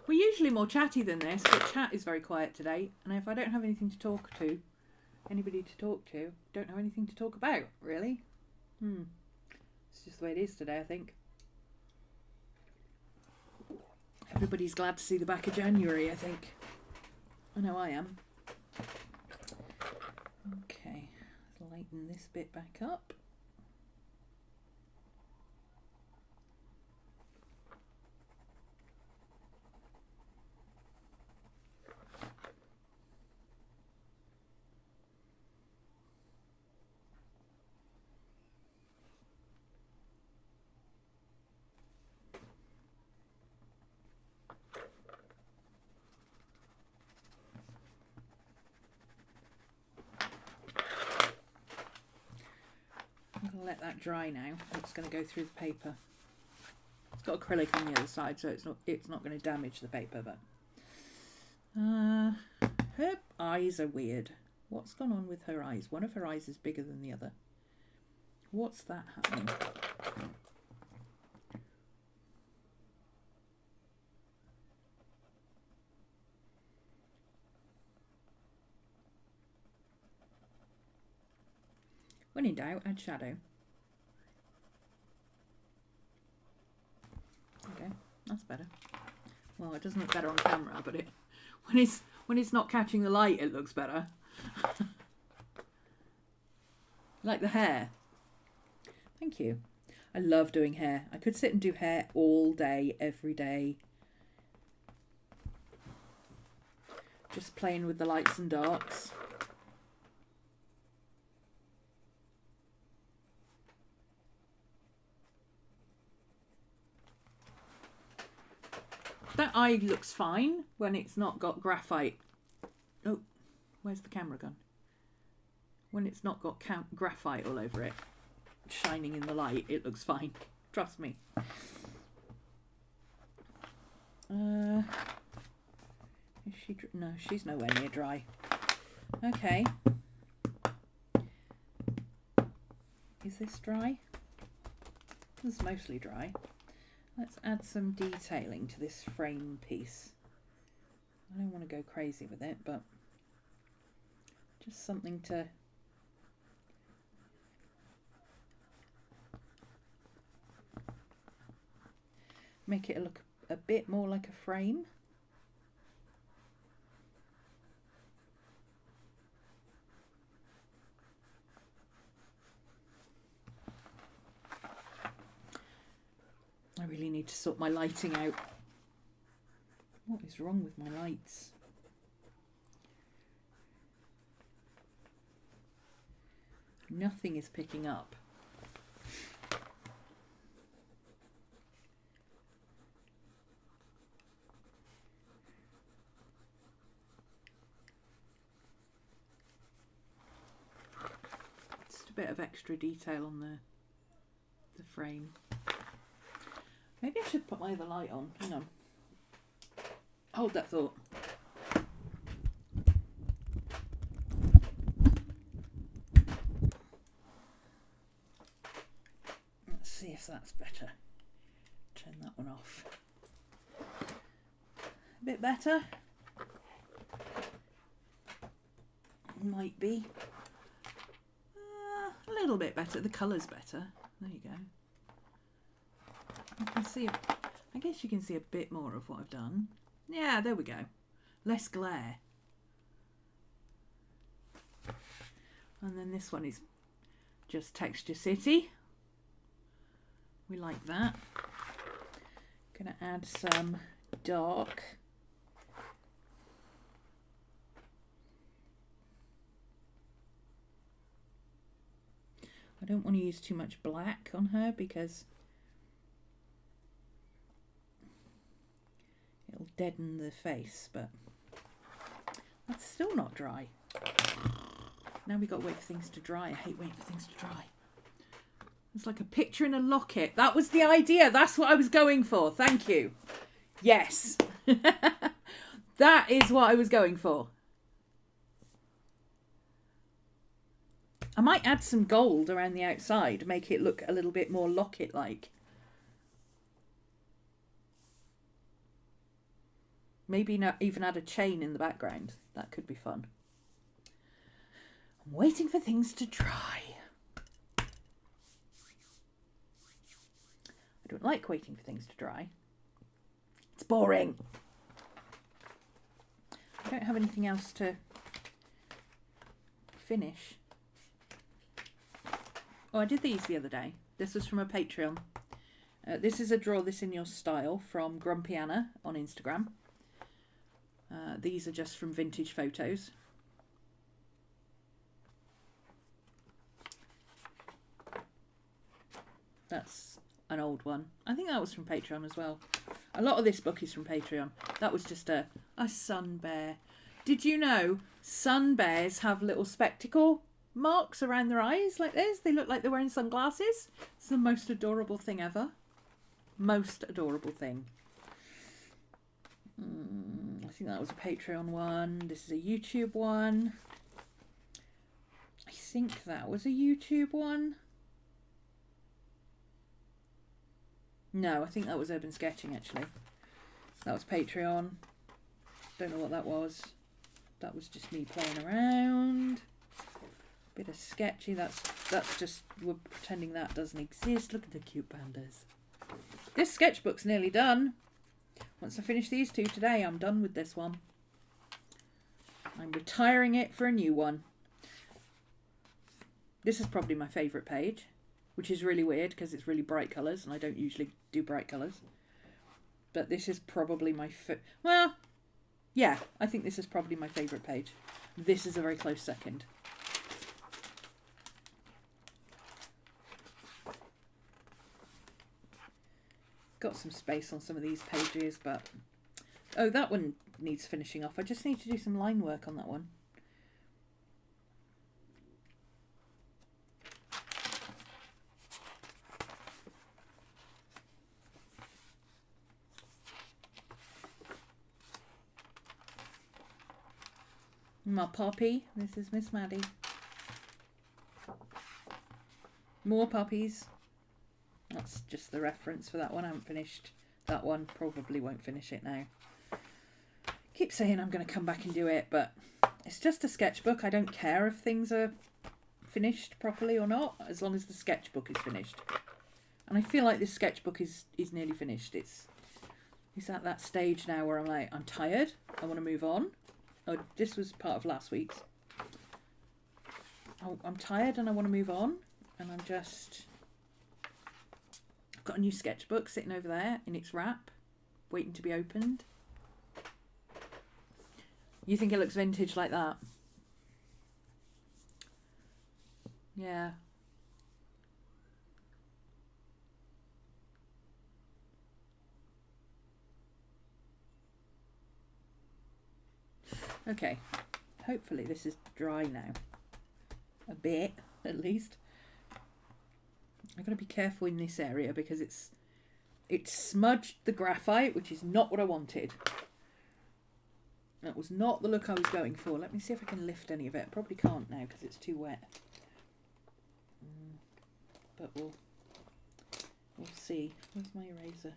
We're usually more chatty than this, but chat is very quiet today. And if I don't have anything to talk to, anybody to talk to, don't have anything to talk about, really. It's just the way it is today, I think. Everybody's glad to see the back of January, I think. I know I am. Okay, let's lighten this bit back up. I'm going to let that dry now. I'm just going to go through the paper. It's got acrylic on the other side, so it's not going to damage the paper. But her eyes are weird. What's gone on with her eyes? One of her eyes is bigger than the other. What's that happening? When in doubt, add shadow. Okay, that's better. Well, it doesn't look better on camera, but when it's not catching the light, it looks better. Like the hair. Thank you. I love doing hair. I could sit and do hair all day, every day. Just playing with the lights and darks. That eye looks fine when it's not got graphite. Oh, where's the camera gone? When it's not got graphite all over it, shining in the light, it looks fine. Trust me. Is she? No, she's nowhere near dry. Okay. Is this dry? This is mostly dry. Let's add some detailing to this frame piece. I don't want to go crazy with it, but just something to make it look a bit more like a frame. I really need to sort my lighting out. What is wrong with my lights? Nothing is picking up. Just a bit of extra detail on the frame. Maybe I should put my other light on. Hang on. Hold that thought. Let's see if that's better. Turn that one off. A bit better. Might be. A little bit better. The colour's better. There you go. I can see, I guess you can see a bit more of what I've done. Yeah, there we go. Less glare. And then this one is just Texture City. We like that. Gonna add some dark. I don't want to use too much black on her because it'll deaden the face, but that's still not dry. Now we've got to wait for things to dry. I hate waiting for things to dry. It's like a picture in a locket. That was the idea. That's what I was going for. Thank you. Yes. That is what I was going for. I might add some gold around the outside, make it look a little bit more locket-like. Maybe not even add a chain in the background. That could be fun. I'm waiting for things to dry. I don't like waiting for things to dry. It's boring. I don't have anything else to finish. Oh, I did these the other day. This was from a Patreon. This is a Draw This in Your Style from Grumpy Anna on Instagram. These are just from vintage photos. That's an old one. I think that was from Patreon as well. A lot of this book is from Patreon. That was just a sun bear. Did you know sun bears have little spectacle marks around their eyes like this? They look like they're wearing sunglasses. It's the most adorable thing ever. Most adorable thing. I think that was a Patreon one. This is a YouTube one. I think that was a YouTube one. No, I think that was Urban Sketching actually. That was Patreon. Don't know what that was. That was just me playing around. Bit of sketchy. That's just, we're pretending that doesn't exist. Look at the cute pandas. This sketchbook's nearly done. Once I finish these two today, I'm done with this one. I'm retiring it for a new one. This is probably my favourite page, which is really weird because it's really bright colours and I don't usually do bright colours. But this is probably my well, Yeah, I think this is probably my favourite page. This is a very close second. Got some space on some of these pages, but... Oh, that one needs finishing off. I just need to do some line work on that one. My puppy. This is Miss Maddie. More puppies. That's just the reference for that one. I haven't finished that one. Probably won't finish it now. Keep saying I'm going to come back and do it, but it's just a sketchbook. I don't care if things are finished properly or not, as long as the sketchbook is finished. And I feel like this sketchbook is nearly finished. It's at that stage now where I'm like, I'm tired. I want to move on. Oh, this was part of last week's. Oh, I'm tired and I want to move on. And I'm just... I've got a new sketchbook sitting over there in its wrap, waiting to be opened. You think it looks vintage like that? Yeah. Okay, hopefully this is dry now. A bit, at least. I've got to be careful in this area because it's smudged the graphite, which is not what I wanted. That was not the look I was going for. Let me see if I can lift any of it. I probably can't now because it's too wet. But we'll see. Where's my eraser?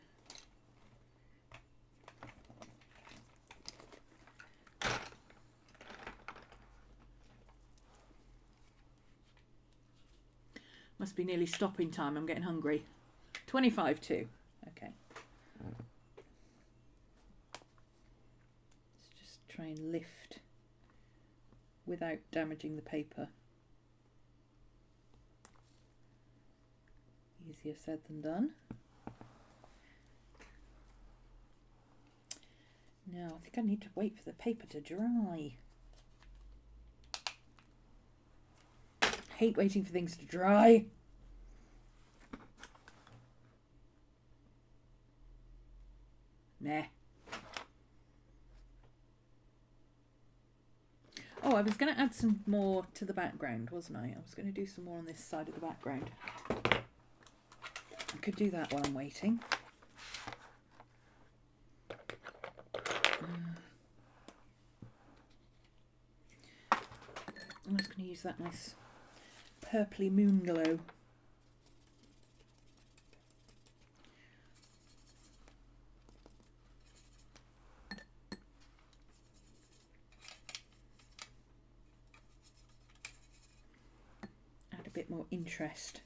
Must be nearly stopping time. I'm getting hungry. 25 to. Okay. Let's just try and lift without damaging the paper. Easier said than done. Now, I think I need to wait for the paper to dry. Hate waiting for things to dry. Nah. Oh, I was going to add some more to the background, wasn't I? I was going to do some more on this side of the background. I could do that while I'm waiting. I'm just going to use that nice purpley moon glow. Add a bit more interest.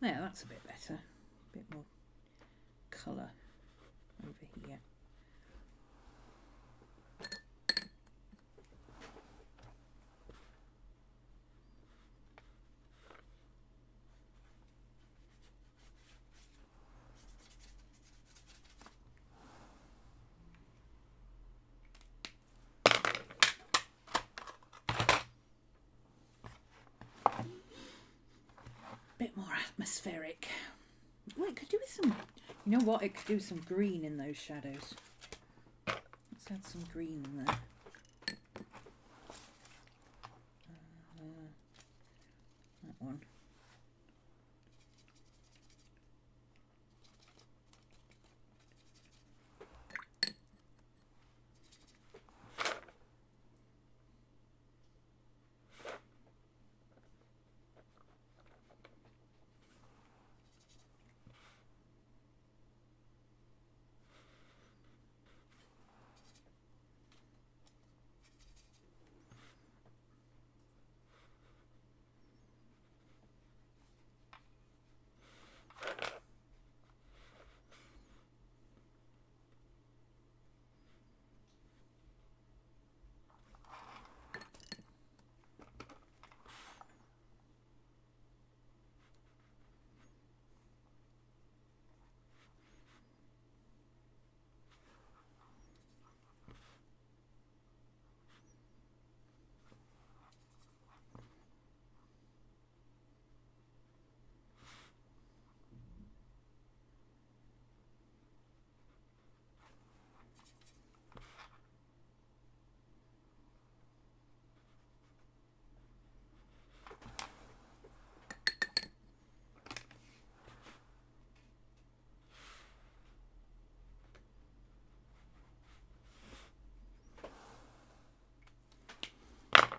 There, that's a bit better. A bit more colour over here. Bit more atmospheric. Well, it could do with some, you know what, it could do with some green in those shadows. Let's add some green in there. That one.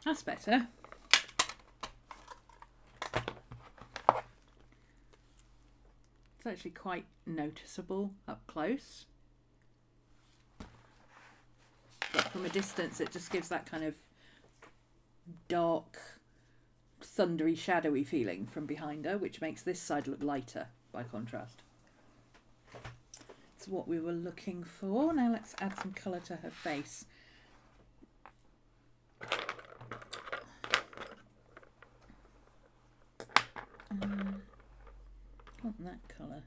That's better. It's actually quite noticeable up close. But from a distance it just gives that kind of dark, thundery, shadowy feeling from behind her, which makes this side look lighter by contrast. It's what we were looking for. Now let's add some colour to her face. Want that colour.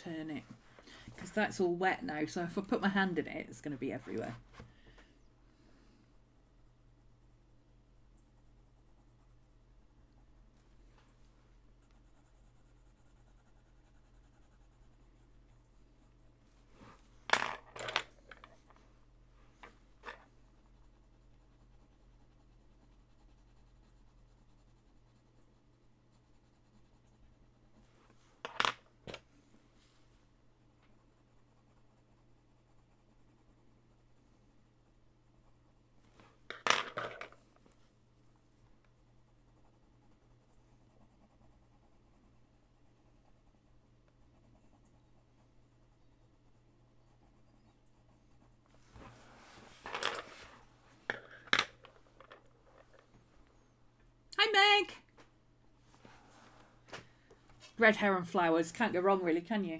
Turn it because that's all wet now, so if I put my hand in it, it's going to be everywhere. Hi Meg! Red hair and flowers, can't go wrong really, can you?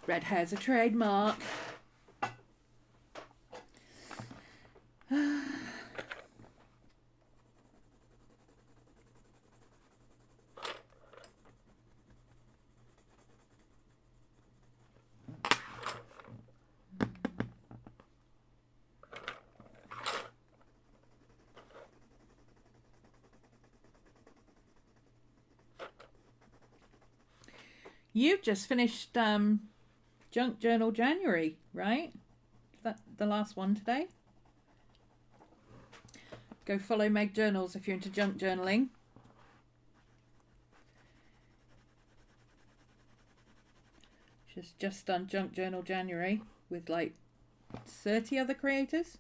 Red hair's a trademark. You've just finished Junk Journal January, right? Is that the last one today? Go follow Meg Journals if you're into junk journaling. She's just done Junk Journal January with like 30 other creators.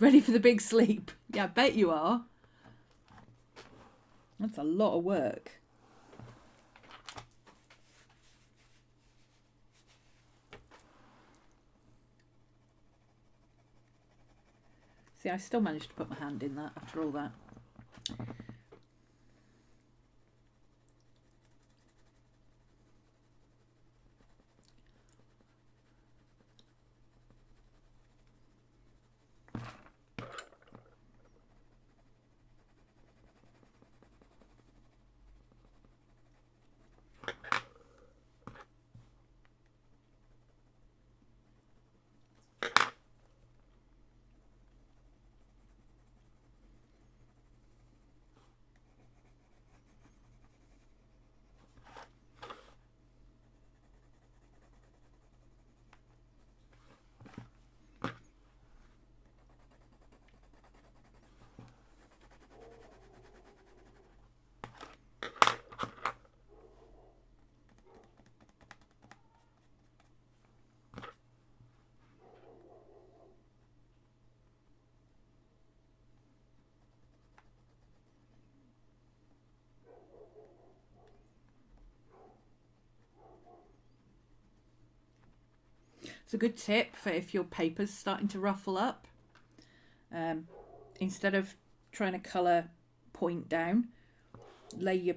Ready for the big sleep? Yeah, I bet you are. That's a lot of work. See, I still managed to put my hand in that after all that. It's a good tip for if your paper's starting to ruffle up. Instead of trying to colour point down, lay your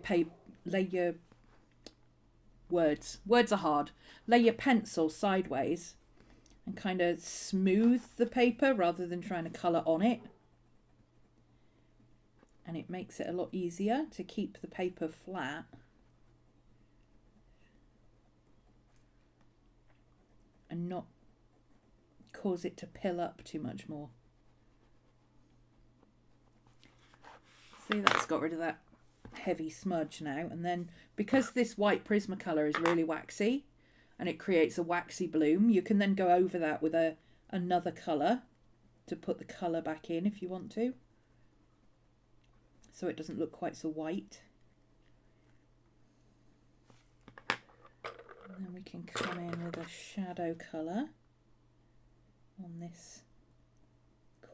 words. Words are hard. Lay your pencil sideways and kind of smooth the paper rather than trying to colour on it. And it makes it a lot easier to keep the paper flat. And not cause it to pill up too much more. See, that's got rid of that heavy smudge now. And then because this white Prismacolor is really waxy and it creates a waxy bloom, you can then go over that with another colour to put the colour back in if you want to. So it doesn't look quite so white. And then we can come in with a shadow colour on this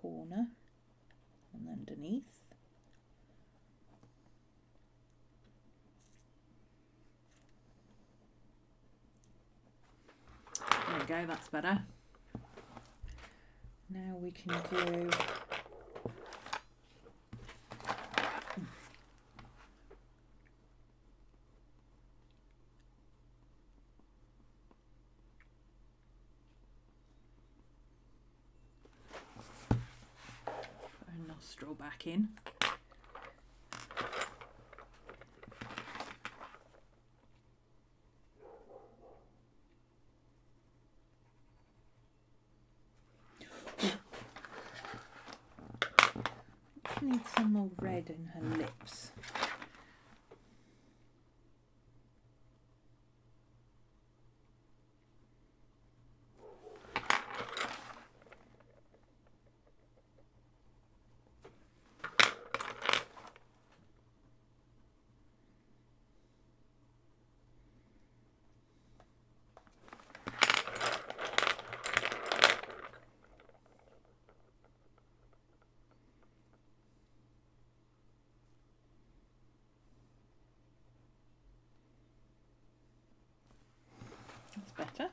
corner and underneath. There we go, that's better. Now we can do straw back in. She needs some more red in her lips. That's better.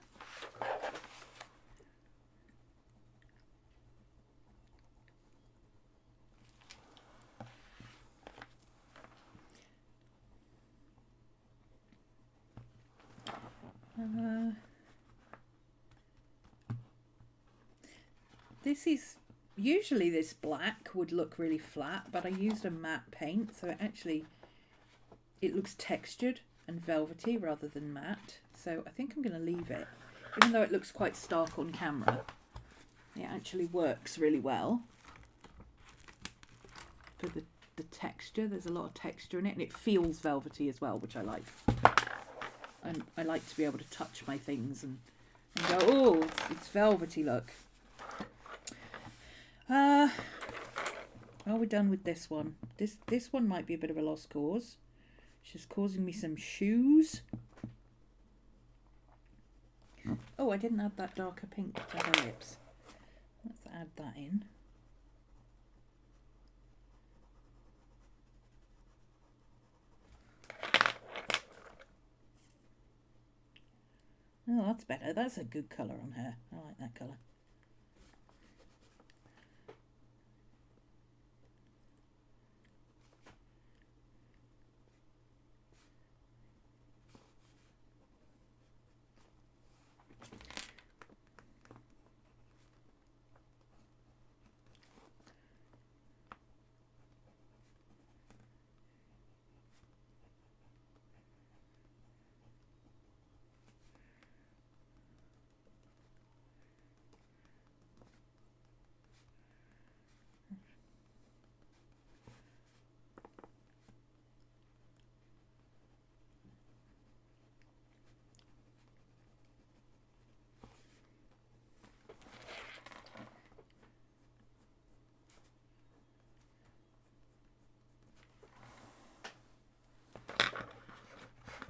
This is usually this black would look really flat, but I used a matte paint, so it looks textured and velvety rather than matte. So I think I'm going to leave it, even though it looks quite stark on camera. It actually works really well for the texture. There's a lot of texture in it, and it feels velvety as well, which I like. And I like to be able to touch my things and go, oh, it's velvety, look. Are we done with this one? This one might be a bit of a lost cause. She's causing me some shoes. Oh, I didn't add that darker pink to her lips. Let's add that in. Oh, that's better. That's a good colour on her. I like that colour.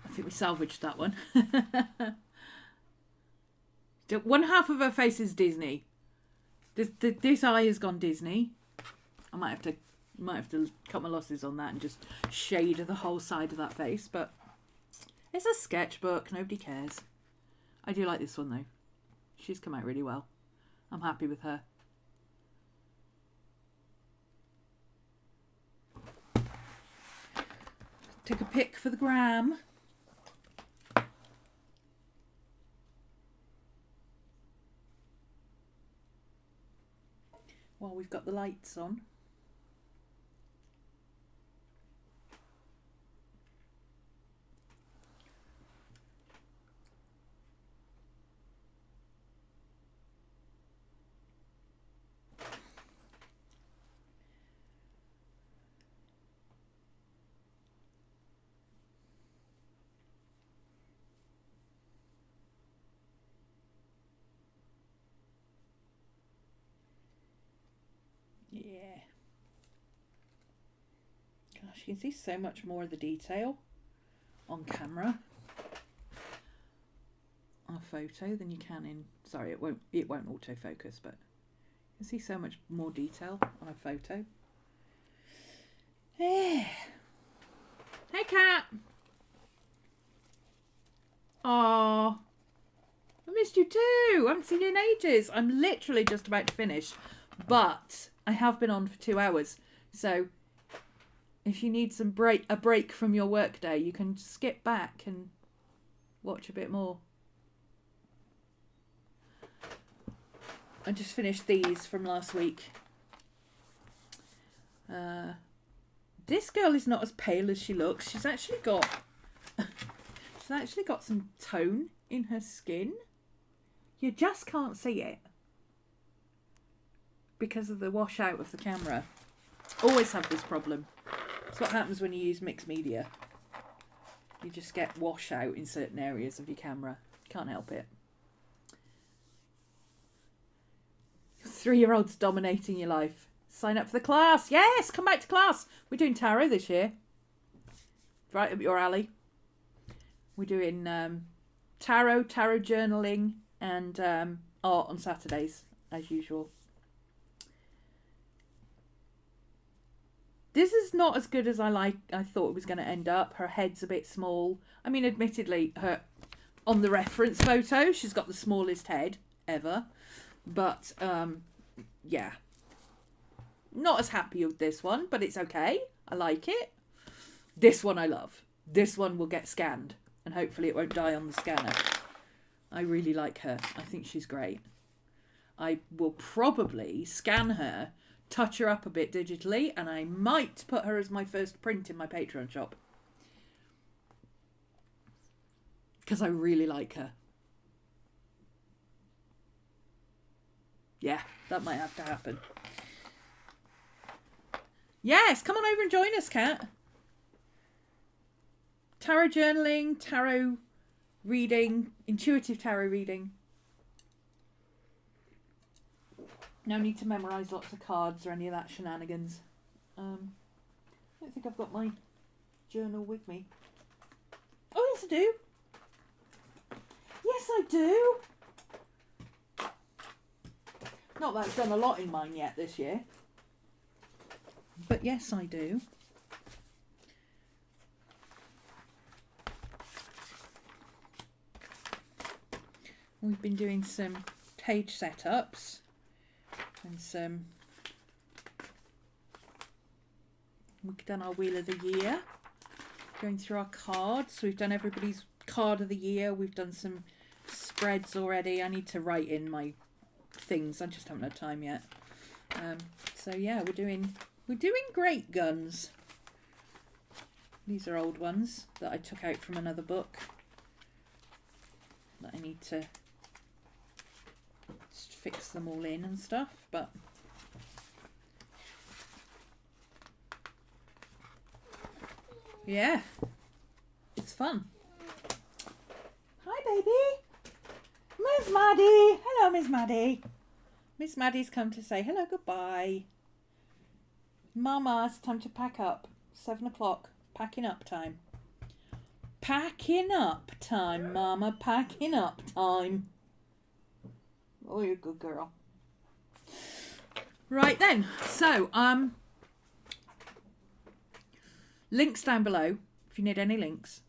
I think we salvaged that one. One half of her face is Disney. This eye has gone Disney. I might have to cut my losses on that and just shade the whole side of that face. But it's a sketchbook. Nobody cares. I do like this one though. She's come out really well. I'm happy with her. Take a pic for the gram. While we've got the lights on. Yeah. Gosh, you can see so much more of the detail on camera, on a photo, than you can in. Sorry, it won't autofocus, but you can see so much more detail on a photo. Yeah. Hey, cat. Oh, I missed you too. I haven't seen you in ages. I'm literally just about to finish, but I have been on for 2 hours, so if you need a break from your work day, you can skip back and watch a bit more. I just finished these from last week. This girl is not as pale as she looks. She's actually got some tone in her skin. You just can't see it because of the washout of the camera. Always have this problem. It's what happens when you use mixed media. You just get washout in certain areas of your camera. Can't help it. Your 3-year-old's dominating your life. Sign up for the class. Yes, come back to class. We're doing tarot this year. Right up your alley. We're doing tarot journaling, and art on Saturdays, as usual. This is not as good as I thought it was going to end up. Her head's a bit small. I mean, admittedly, on the reference photo, she's got the smallest head ever. But, yeah. Not as happy with this one, but it's okay. I like it. This one I love. This one will get scanned, and hopefully it won't die on the scanner. I really like her. I think she's great. I will probably scan her, touch her up a bit digitally, and I might put her as my first print in my Patreon shop. Because I really like her. Yeah, that might have to happen. Yes, come on over and join us, Kat. Tarot journaling, tarot reading, intuitive tarot reading. No need to memorise lots of cards or any of that shenanigans. I don't think I've got my journal with me. Oh, yes I do. Yes I do. Not that I've done a lot in mine yet this year. But yes, I do. We've been doing some page setups and we've done our Wheel of the Year, going through our cards. We've done everybody's card of the year. We've done some spreads already. I need to write in my things. I just haven't had time yet. So yeah, we're doing great guns. These are old ones that I took out from another book that I need to just fix them all in and stuff, but yeah, it's fun. Hi baby, Miss Maddie. Hello Miss Maddie. Miss Maddie's come to say hello, goodbye. Mama, it's time to pack up. 7 o'clock. Packing up time. Packing up time, Mama. Packing up time. Oh, you're a good girl. Right then. So, links down below if you need any links.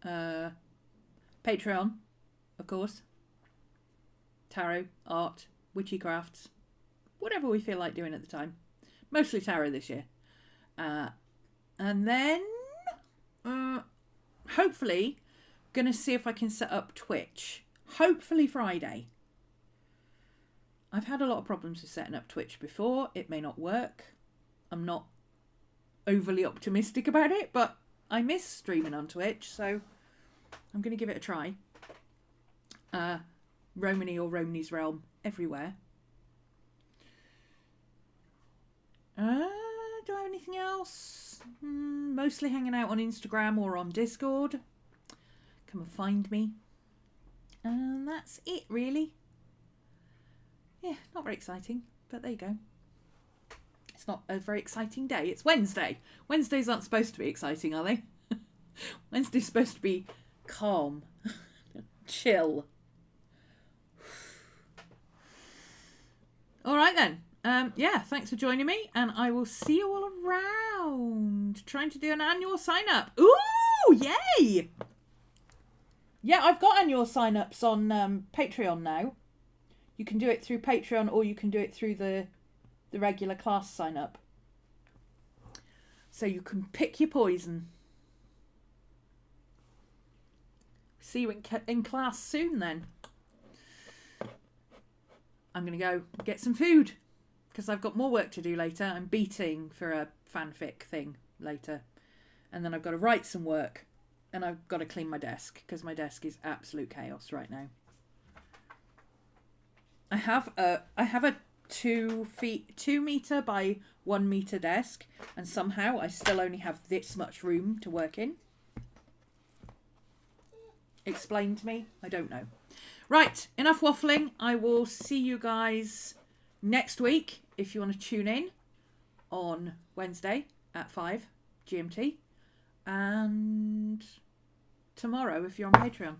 Patreon, of course. Tarot, art, witchy crafts. Whatever we feel like doing at the time. Mostly tarot this year. And then, hopefully, going to see if I can set up Twitch. Hopefully Friday. I've had a lot of problems with setting up Twitch before. It may not work. I'm not overly optimistic about it, but I miss streaming on Twitch, so I'm going to give it a try. Romany or RhomanysRealm everywhere. Do I have anything else? Mostly hanging out on Instagram or on Discord. Come and find me. And that's it, really. Yeah, not very exciting, but there you go. It's not a very exciting day. It's Wednesday. Wednesdays aren't supposed to be exciting, are they? Wednesday's supposed to be calm, chill. All right then. Yeah, thanks for joining me, and I will see you all around. Trying to do an annual sign-up. Ooh, yay! Yeah, I've got annual sign-ups on Patreon now. You can do it through Patreon, or you can do it through the regular class sign-up. So you can pick your poison. See you in class soon then. I'm going to go get some food. because I've got more work to do later. I'm beating for a fanfic thing later. And then I've got to write some work. And I've got to clean my desk because my desk is absolute chaos right now. I have a 2 meter by 1 meter desk, and somehow I still only have this much room to work in. Explain to me. I don't know. Right, enough waffling. I will see you guys next week if you want to tune in on Wednesday at 5 GMT. And tomorrow if you're on Patreon.